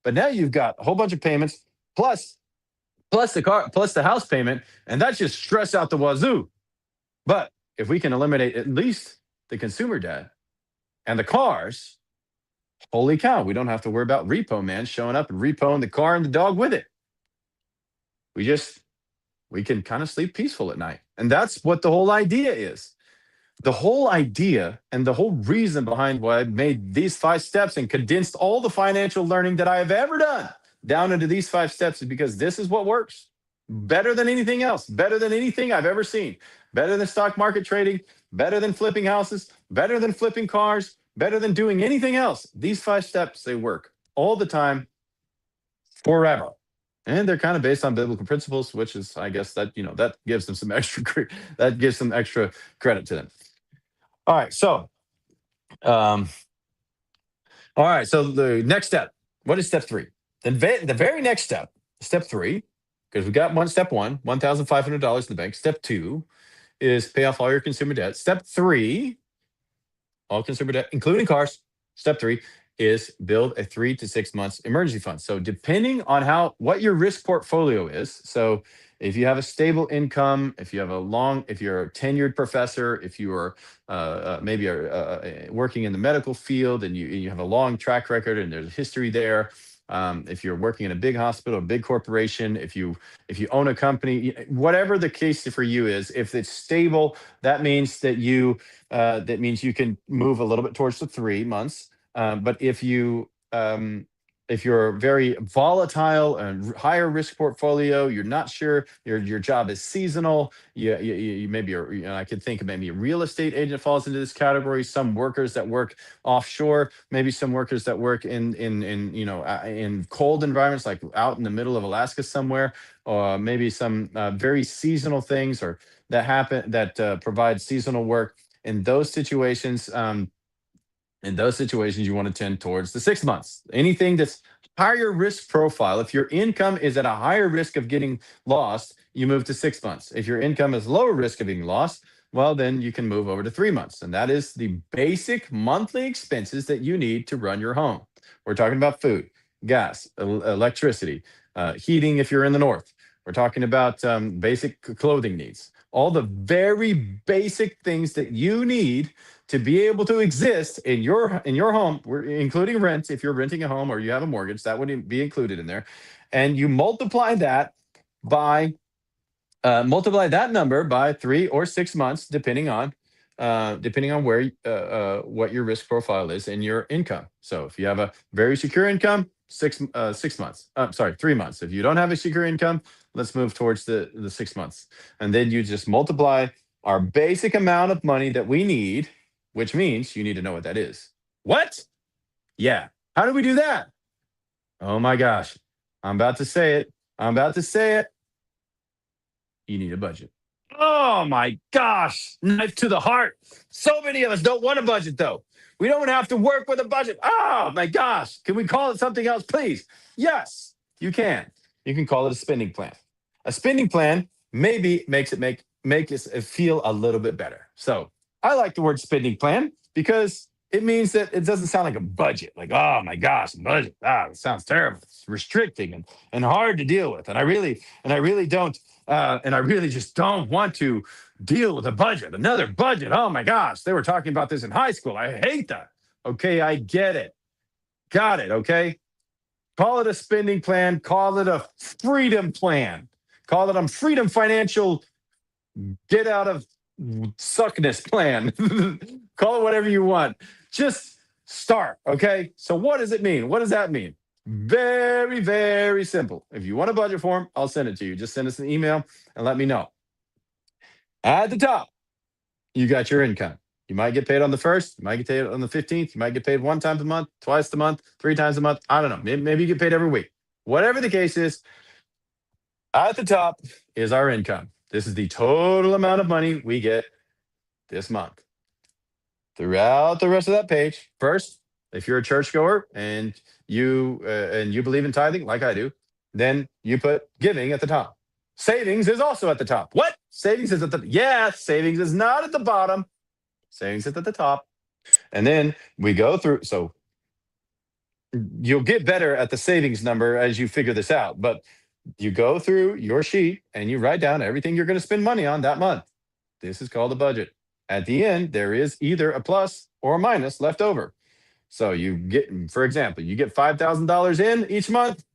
But now you've got a whole bunch of payments plus the car plus the house payment, and that's just stress out the wazoo. But if we can eliminate at least the consumer debt and the cars, holy cow, we don't have to worry about repo man showing up and repoing the car and the dog with it. We just we can kind of sleep peaceful at night. And that's what the whole idea is. The whole idea and the whole reason behind why I made these 5 steps and condensed all the financial learning that I have ever done down into these 5 steps is because this is what works better than anything else, better than anything I've ever seen, better than stock market trading, better than flipping houses, better than flipping cars, better than doing anything else. These 5 steps, they work all the time, forever. And they're kind of based on biblical principles, which is, I guess, that gives them some that gives some extra credit to them. All right, so um, all right, so the next step. What is step three? The very next step, step three, because we got step one, $1,500 in the bank. Step two is pay off all your consumer debt. Step three, all consumer debt, including cars. Step three is build a 3 to 6 months emergency fund. So depending on what your risk portfolio is, so if you have a stable income, if you're a tenured professor, if you are maybe working in the medical field and you have a long track record and there's history there, if you're working in a big hospital, a big corporation, if you own a company, whatever the case for you is, if it's stable, that means you can move a little bit towards the 3 months. But if you're very volatile and higher risk portfolio, you're not sure your job is seasonal. You maybe I could think of maybe a real estate agent falls into this category. Some workers that work offshore, maybe some workers that work in cold environments like out in the middle of Alaska somewhere, or maybe some very seasonal things or that provide seasonal work. In those situations, you want to tend towards the 6 months. Anything that's higher risk profile, if your income is at a higher risk of getting lost, you move to 6 months. If your income is lower risk of being lost, well, then you can move over to 3 months. And that is the basic monthly expenses that you need to run your home. We're talking about food, gas, electricity, heating if you're in the north. We're talking about basic clothing needs, all the very basic things that you need to be able to exist in your home, including rent. If you're renting a home or you have a mortgage, that would be included in there. And you multiply that number by 3 or 6 months, depending on where what your risk profile is and your income. So if you have a very secure income, 6 months. Sorry, 3 months. If you don't have a secure income, let's move towards the 6 months, and then you just multiply our basic amount of money that we need, which means you need to know what that is. What? Yeah. How do we do that? Oh my gosh. I'm about to say it. You need a budget. Oh my gosh. Knife to the heart. So many of us don't want a budget though. We don't have to work with a budget. Oh my gosh. Can we call it something else, please? Yes, you can. You can call it a spending plan. A spending plan maybe make us feel a little bit better. So I like the word spending plan because it means that it doesn't sound like a budget. Like, oh my gosh, budget. It sounds terrible. It's restricting and hard to deal with. And I really just don't want to deal with a budget. Another budget. Oh my gosh. They were talking about this in high school. I hate that. Okay, I get it. Got it. Okay. Call it a spending plan. Call it a freedom plan. Call it a freedom financial get out of suckness plan. Call it whatever you want. Just start. Okay. So what does it mean? What does that mean? Very, very simple. If you want a budget form, I'll send it to you. Just send us an email and let me know. At the top, You got your income. You might get paid on the first, you might get paid on the 15th, you might get paid one time a month, twice a month, three times a month. I don't know. Maybe you get paid every week. Whatever the case is, at the top is our income. This is the total amount of money we get this month. Throughout the rest of that page, first, if you're a churchgoer and you believe in tithing like I do, then you put giving at the top. Savings is also at the top. What? Savings is at the yeah, savings is not at the bottom. Savings is at the top. And then we go through. So you'll get better at the savings number as you figure this out. But you go through your sheet and you write down everything you're going to spend money on that month. This is called a budget. At the end, there is either a plus or a minus left over. So you get, for example, you get $5,000 in each month.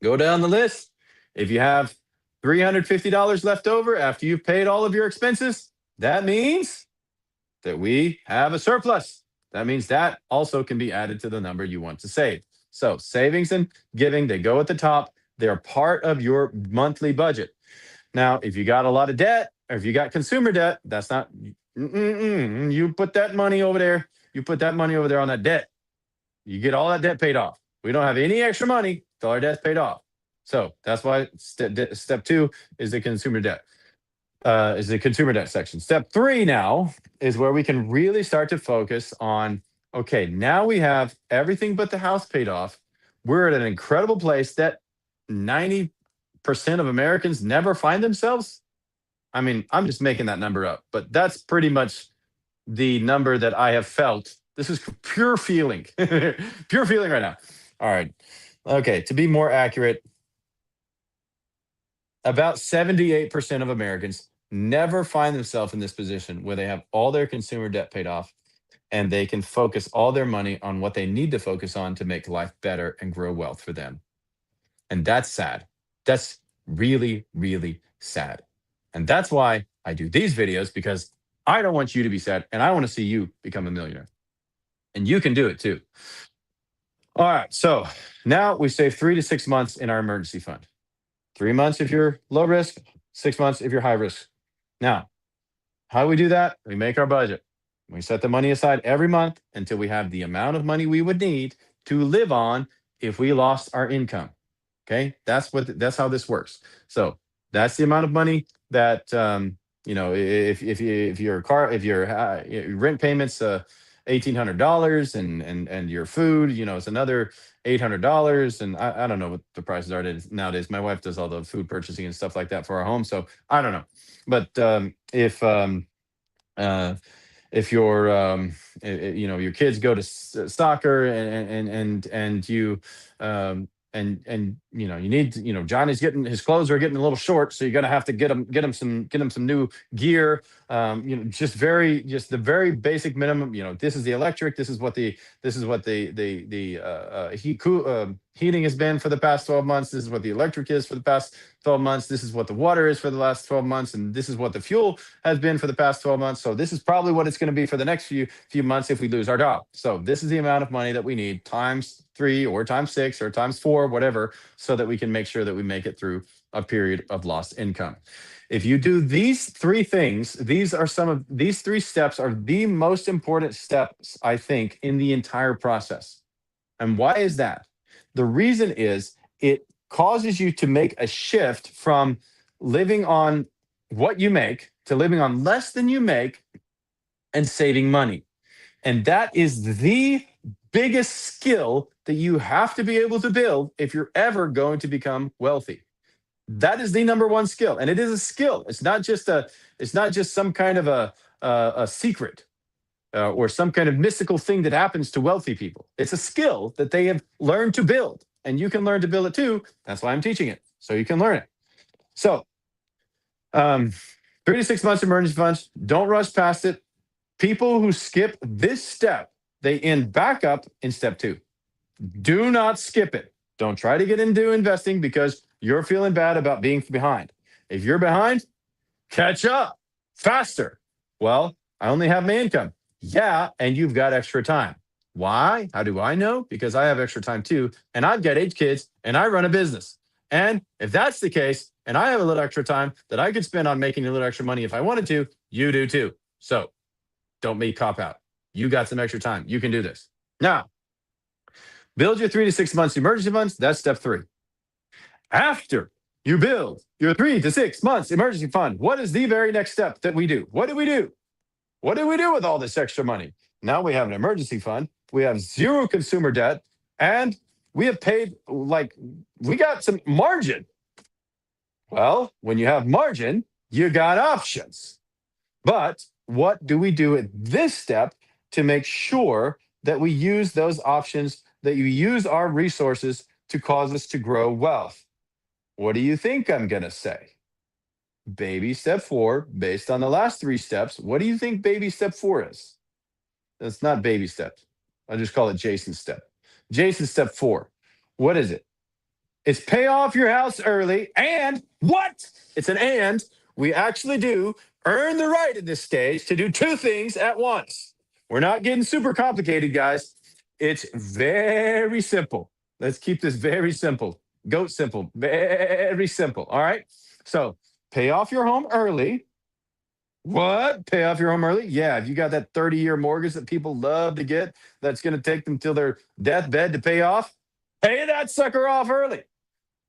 Go down the list. If you have $350 left over after you've paid all of your expenses, that means that we have a surplus. That means that also can be added to the number you want to save. So savings and giving, they go at the top. They're part of your monthly budget. Now, if you got a lot of debt or if you got consumer debt, that's not, you put that money over there. You put that money over there on that debt. You get all that debt paid off. We don't have any extra money till our debt's paid off. So that's why step two is the consumer debt. Is the consumer debt section. Step three now is where we can really start to focus on, okay, now we have everything but the house paid off. We're at an incredible place that 90% of Americans never find themselves. I mean, I'm just making that number up, but that's pretty much the number that I have felt. This is pure feeling, pure feeling right now. All right. Okay. To be more accurate, about 78% of Americans never find themselves in this position where they have all their consumer debt paid off and they can focus all their money on what they need to focus on to make life better and grow wealth for them. And that's sad. That's really, really sad. And that's why I do these videos, because I don't want you to be sad and I want to see you become a millionaire. And you can do it too. All right. So now we save 3 to 6 months in our emergency fund. 3 months if you're low risk, 6 months if you're high risk. Now, how do we do that? We make our budget. We set the money aside every month until we have the amount of money we would need to live on if we lost our income. Okay, that's how this works. So that's the amount of money that if your rent payments $1,800 and your food, it's another $800, and I don't know what the prices are nowadays. My wife does all the food purchasing and stuff like that for our home, so I don't know. But uh, if your kids go to soccer and you you need Johnny's getting his clothes are getting a little short, so you're gonna have to get him some new gear. Just the very basic minimum. This is the electric. This is what the heating has been for the past 12 months. This is what the electric is for the past 12 months. This is what the water is for the last 12 months, and this is what the fuel has been for the past 12 months. So this is probably what it's going to be for the next few months if we lose our job. So this is the amount of money that we need times 3 or times 6 or times 4, whatever, so that we can make sure that we make it through a period of lost income. If you do these 3 things, these 3 steps are the most important steps, I think, in the entire process. And why is that? The reason is it causes you to make a shift from living on what you make to living on less than you make and saving money. And that is the biggest skill that you have to be able to build if you're ever going to become wealthy. That is the number one skill, and it is a skill. It's not just some kind of a secret or some kind of mystical thing that happens to wealthy people. It's a skill that they have learned to build, and you can learn to build it too. That's why I'm teaching it, so you can learn it. So, 3 to 6 months emergency funds. Don't rush past it. People who skip this step, they end back up in step 2. Do not skip it. Don't try to get into investing because you're feeling bad about being behind. If you're behind, catch up faster. Well, I only have my income. Yeah, and you've got extra time. Why? How do I know? Because I have extra time too, and I've got 8 kids, and I run a business. And if that's the case, and I have a little extra time that I could spend on making a little extra money if I wanted to, you do too. So don't make cop out. You got some extra time. You can do this. Now, build your 3 to 6 months emergency funds. That's step three. After you build your 3 to 6 months emergency fund, what is the very next step that we do? What do we do? What do we do with all this extra money? Now we have an emergency fund, we have zero consumer debt, and we have paid like we got some margin. Well, when you have margin, you got options. But what do we do at this step to make sure that we use those options, that you use our resources to cause us to grow wealth? What do you think I'm going to say? Baby step four, based on the last three steps, what do you think baby step four is? It's not baby step. I just call it Jason step. Jason step four. What is it? It's pay off your house early. And what? It's an and. We actually do earn the right at this stage to do two things at once. We're not getting super complicated, guys. It's very simple. Let's keep this very simple. Goat simple. Very simple. All right. So pay off your home early. What? Pay off your home early? Yeah, if you got that 30-year mortgage that people love to get, that's going to take them till their deathbed to pay off, pay that sucker off early.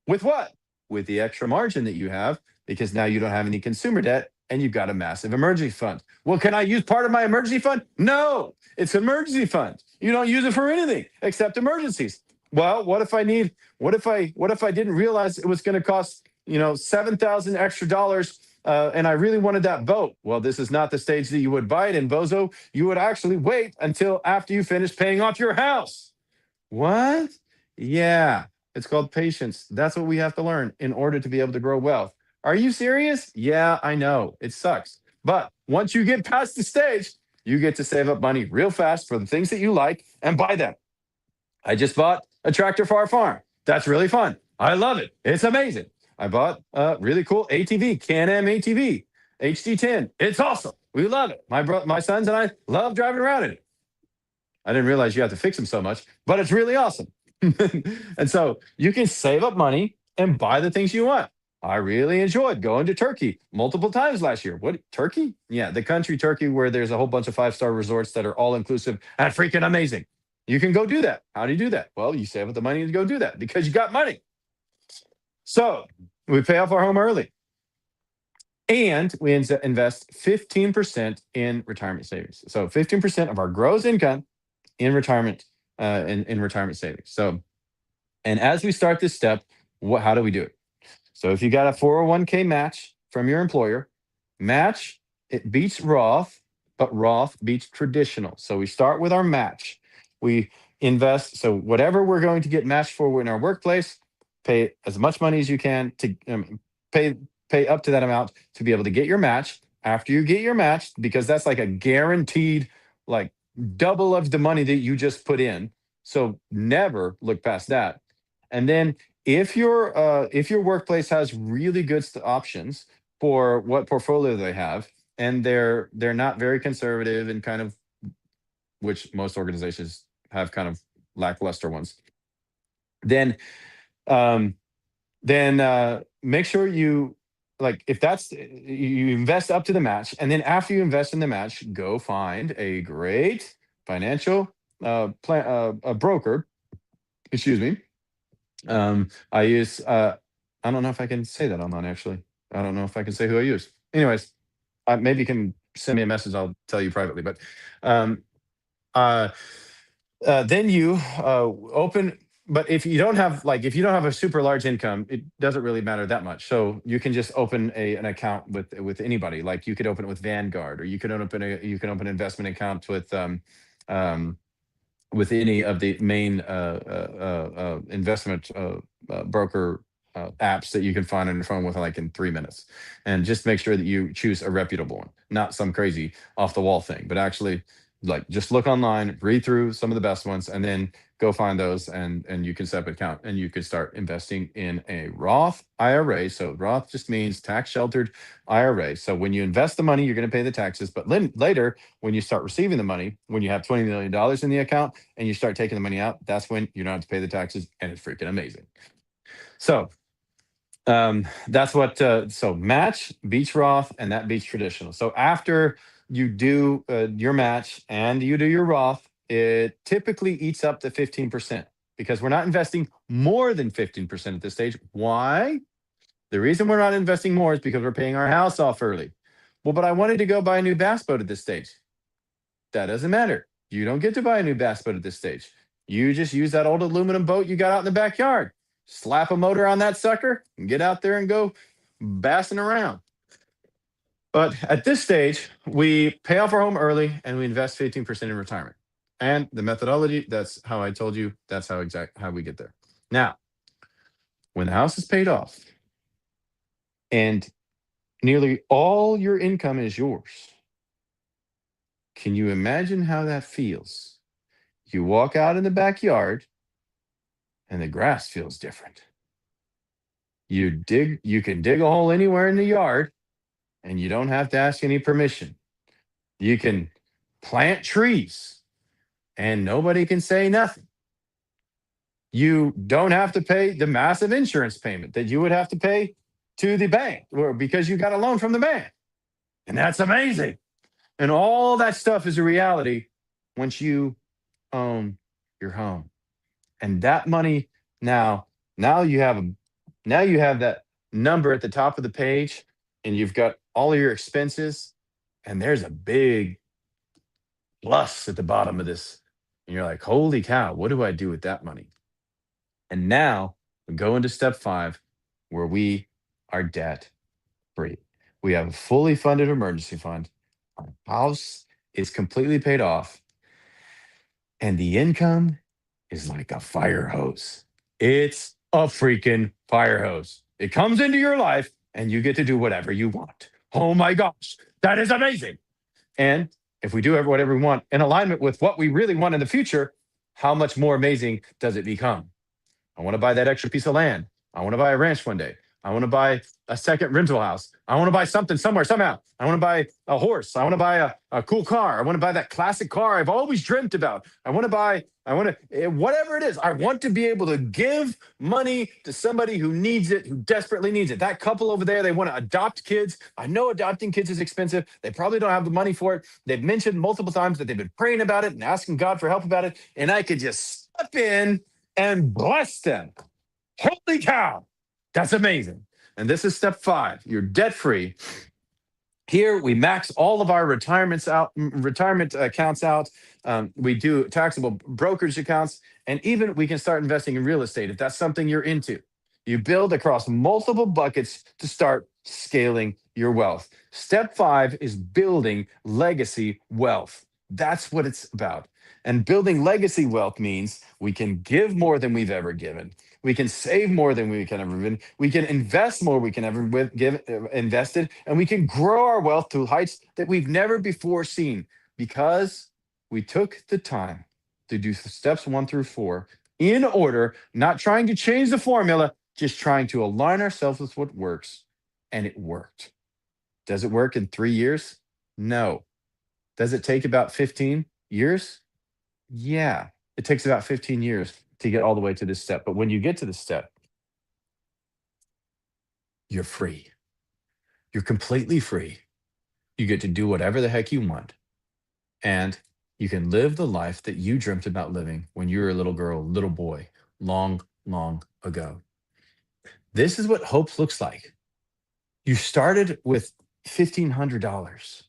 With what? With the extra margin that you have, because now you don't have any consumer debt and you've got a massive emergency fund. Well, can I use part of my emergency fund? No, it's an emergency fund. You don't use it for anything except emergencies. Well, what if I didn't realize it was going to cost, 7,000 extra dollars and I really wanted that boat? Well, this is not the stage that you would buy it in, Bozo. You would actually wait until after you finish paying off your house. What? Yeah, it's called patience. That's what we have to learn in order to be able to grow wealth. Are you serious? Yeah, I know. It sucks. But once you get past the stage, you get to save up money real fast for the things that you like and buy them. I just bought a tractor for our farm. That's really fun. I love it. It's amazing. I bought a really cool ATV, Can-Am ATV, HD10. It's awesome. We love it. My sons and I love driving around in it. I didn't realize you have to fix them so much, but it's really awesome. And so you can save up money and buy the things you want. I really enjoyed going to Turkey multiple times last year. What, Turkey? Yeah, the country Turkey, where there's a whole bunch of five-star resorts that are all inclusive and freaking amazing. You can go do that. How do you do that? Well, you save up the money to go do that because you got money. So we pay off our home early and we invest 15% in retirement savings. So 15% of our gross income in retirement, in retirement savings. So, and as we start this step, how do we do it? So if you got a 401k match from your employer, match, it beats Roth, but Roth beats traditional. So we start with our match. We invest. So whatever we're going to get matched for in our workplace, pay as much money as you can to pay up to that amount to be able to get your match. After you get your match, because that's like a guaranteed, like double of the money that you just put in. So never look past that. And then if your workplace has really good options for what portfolio they have, and they're not very conservative and kind of, which most organizations have kind of lackluster ones, then um, make sure you, like, if that's, you invest up to the match, and then after you invest in the match, go find a great financial plan, a broker. Excuse me. I use. I don't know if I can say that online. Actually, I don't know if I can say who I use. Anyways, maybe you can send me a message. I'll tell you privately. But um, uh, then you open. But if you don't have a super large income, it doesn't really matter that much. So you can just open an account with anybody. Like you could open it with Vanguard, or you can open an investment account um, with any of the main investment broker apps that you can find on your phone with like in 3 minutes. And just make sure that you choose a reputable one, not some crazy off the wall thing, but actually like just look online, read through some of the best ones, and then go find those, and you can set up an account and you can start investing in a Roth IRA. So Roth just means tax sheltered IRA. So when you invest the money, you're going to pay the taxes, but later when you start receiving the money, when you have $20 million in the account and you start taking the money out, that's when you don't have to pay the taxes, and it's freaking amazing. So that's what. So match beats Roth, and that beats traditional. So after you do your match and you do your Roth, it typically eats up to 15% because we're not investing more than 15% at this stage. Why? The reason we're not investing more is because we're paying our house off early. Well, but I wanted to go buy a new bass boat at this stage. That doesn't matter. You don't get to buy a new bass boat at this stage. You just use that old aluminum boat you got out in the backyard. Slap a motor on that sucker and get out there and go bassing around. But at this stage, we pay off our home early and we invest 15% in retirement. And the methodology, that's how I told you, that's how we get there. Now, when the house is paid off and nearly all your income is yours, can you imagine how that feels? You walk out in the backyard and the grass feels different. You can dig a hole anywhere in the yard and you don't have to ask any permission. You can plant trees and nobody can say nothing. You don't have to pay the massive insurance payment that you would have to pay to the bank or because you got a loan from the bank. And that's amazing. And all that stuff is a reality once you own your home. And that money now, now you have a now you have that number at the top of the page and you've got all of your expenses and there's a big plus at the bottom of this. And you're like, holy cow, what do I do with that money? And now we go into step 5 where we are debt free. We have a fully funded emergency fund. Our house is completely paid off and the income is like a fire hose. It's a freaking fire hose. It comes into your life and you get to do whatever you want. Oh my gosh, that is amazing. And if we do whatever we want in alignment with what we really want in the future, how much more amazing does it become? I want to buy that extra piece of land. I want to buy a ranch one day. I want to buy a second rental house. I want to buy something somewhere, somehow. I want to buy a horse. I want to buy a cool car. I want to buy that classic car I've always dreamt about. Whatever it is, I want to be able to give money to somebody who needs it, who desperately needs it. That couple over there, they want to adopt kids. I know adopting kids is expensive. They probably don't have the money for it. They've mentioned multiple times that they've been praying about it and asking God for help about it. And I could just step in and bless them. Holy cow. That's amazing. And this is step 5. You're debt free. Here we max all of our retirement accounts out. We do taxable brokerage accounts, and even we can start investing in real estate if that's something you're into. You build across multiple buckets to start scaling your wealth. Step 5 is building legacy wealth. That's what it's about. And building legacy wealth means we can give more than we've ever given. We can save more than we can ever given. We can invest more we can ever give invested, and we can grow our wealth to heights that we've never before seen because we took the time to do steps 1 through 4 in order, not trying to change the formula, just trying to align ourselves with what works, and it worked. Does it work in 3 years? No. Does it take about 15 years? Yeah, it takes about 15 years to get all the way to this step. But when you get to this step, you're free. You're completely free. You get to do whatever the heck you want. And you can live the life that you dreamt about living when you were a little girl, little boy, long, long ago. This is what hope looks like. You started with $1,500.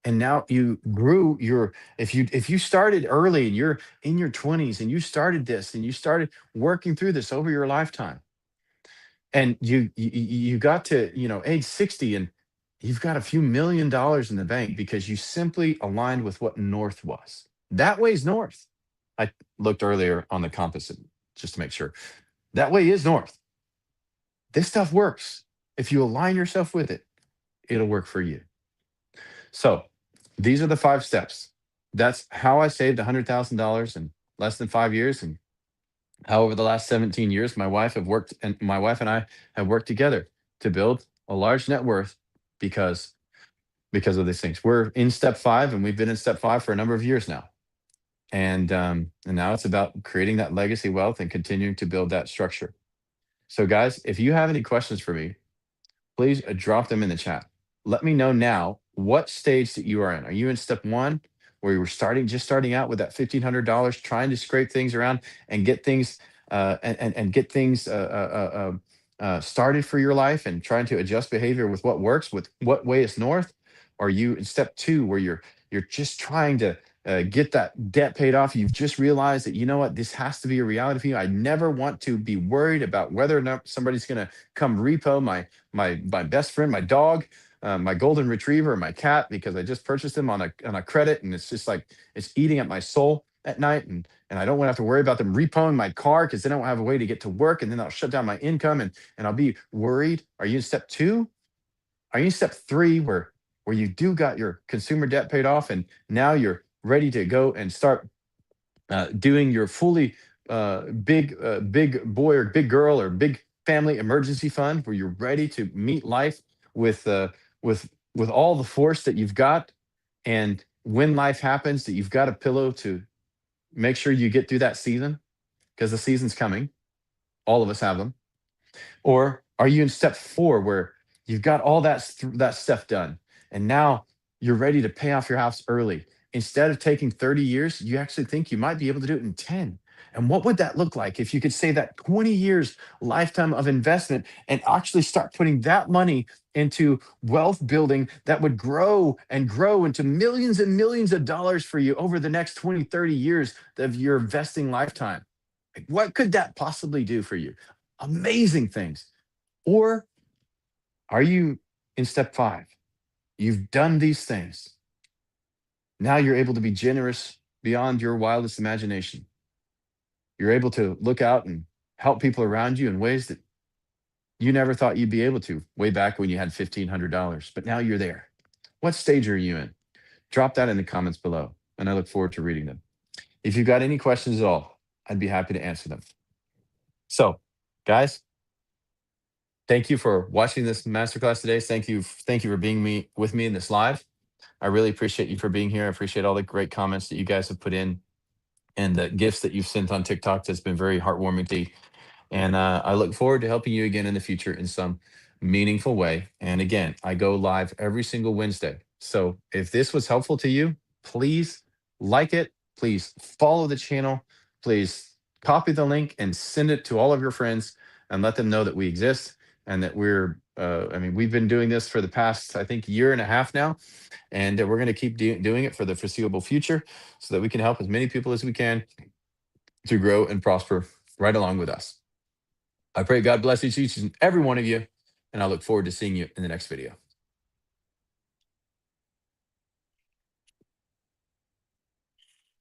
And now you grew your if you started early and you're in your 20s and you started this and you started working through this over your lifetime and you got to age 60 and you've got a few $1 million in the bank because you simply aligned with what north was. That way's north. I looked earlier on the compass just to make sure. That way is north. This stuff works. If you align yourself with it, it'll work for you. So these are the 5 steps. That's how I saved $100,000 in less than 5 years, and how over the last 17 years, my wife and I have worked together to build a large net worth because of these things. We're in step 5, and we've been in step 5 for a number of years now, and now it's about creating that legacy wealth and continuing to build that structure. So, guys, if you have any questions for me, please drop them in the chat. let me know now what stage that you are in. Are you in step one, where you were starting out with that $1,500, trying to scrape things around and get things and get things started for your life, and trying to adjust behavior with what works, with what way is north? Or are you in step two, where you're just trying to get that debt paid off? You've just realized that, you know what, this has to be a reality for you. I never want to be worried about whether or not somebody's going to come repo my best friend, my dog, my golden retriever, or my cat, because I just purchased him on a credit, and it's just like it's eating at my soul at night, and I don't want to have to worry about them repoing my car, because then I don't have a way to get to work, and then I'll shut down my income, and I'll be worried. Are you in step two? Are you in step three, where you do got your consumer debt paid off, and now you're ready to go and start doing your fully big boy or big girl or big family emergency fund, where you're ready to meet life with with all the force that you've got, and when life happens, that you've got a pillow to make sure you get through that season, because the season's coming. All of us have them. Or are you in step four, where you've got all that stuff done, and now you're ready to pay off your house early? Instead of taking 30 years, you actually think you might be able to do it in 10. And what would that look like if you could save that 20 years lifetime of investment, and actually start putting that money into wealth building that would grow and grow into millions and millions of dollars for you over the next 20, 30 years of your investing lifetime? Like, what could that possibly do for you? Amazing things. Or are you in step five? You've done these things. Now you're able to be generous beyond your wildest imagination. You're able to look out and help people around you in ways that you never thought you'd be able to, way back when you had $1,500. But now you're there. What stage are you in? Drop that in the comments below, and I look forward to reading them. If you've got any questions at all, I'd be happy to answer them. So, guys, thank you for watching this masterclass today. Thank you for being with me in this live. I really appreciate you for being here. I appreciate all the great comments that you guys have put in, and the gifts that you've sent on TikTok. That's been very heartwarming to me. And I look forward to helping you again in the future in some meaningful way. And again, I go live every single Wednesday. So if this was helpful to you, please like it. Please follow the channel. Please copy the link and send it to all of your friends, and let them know that we exist, and that I mean, we've been doing this for the past, I think, year and a half now. And we're going to keep doing it for the foreseeable future, so that we can help as many people as we can to grow and prosper right along with us. I pray God bless each and every one of you, and I look forward to seeing you in the next video.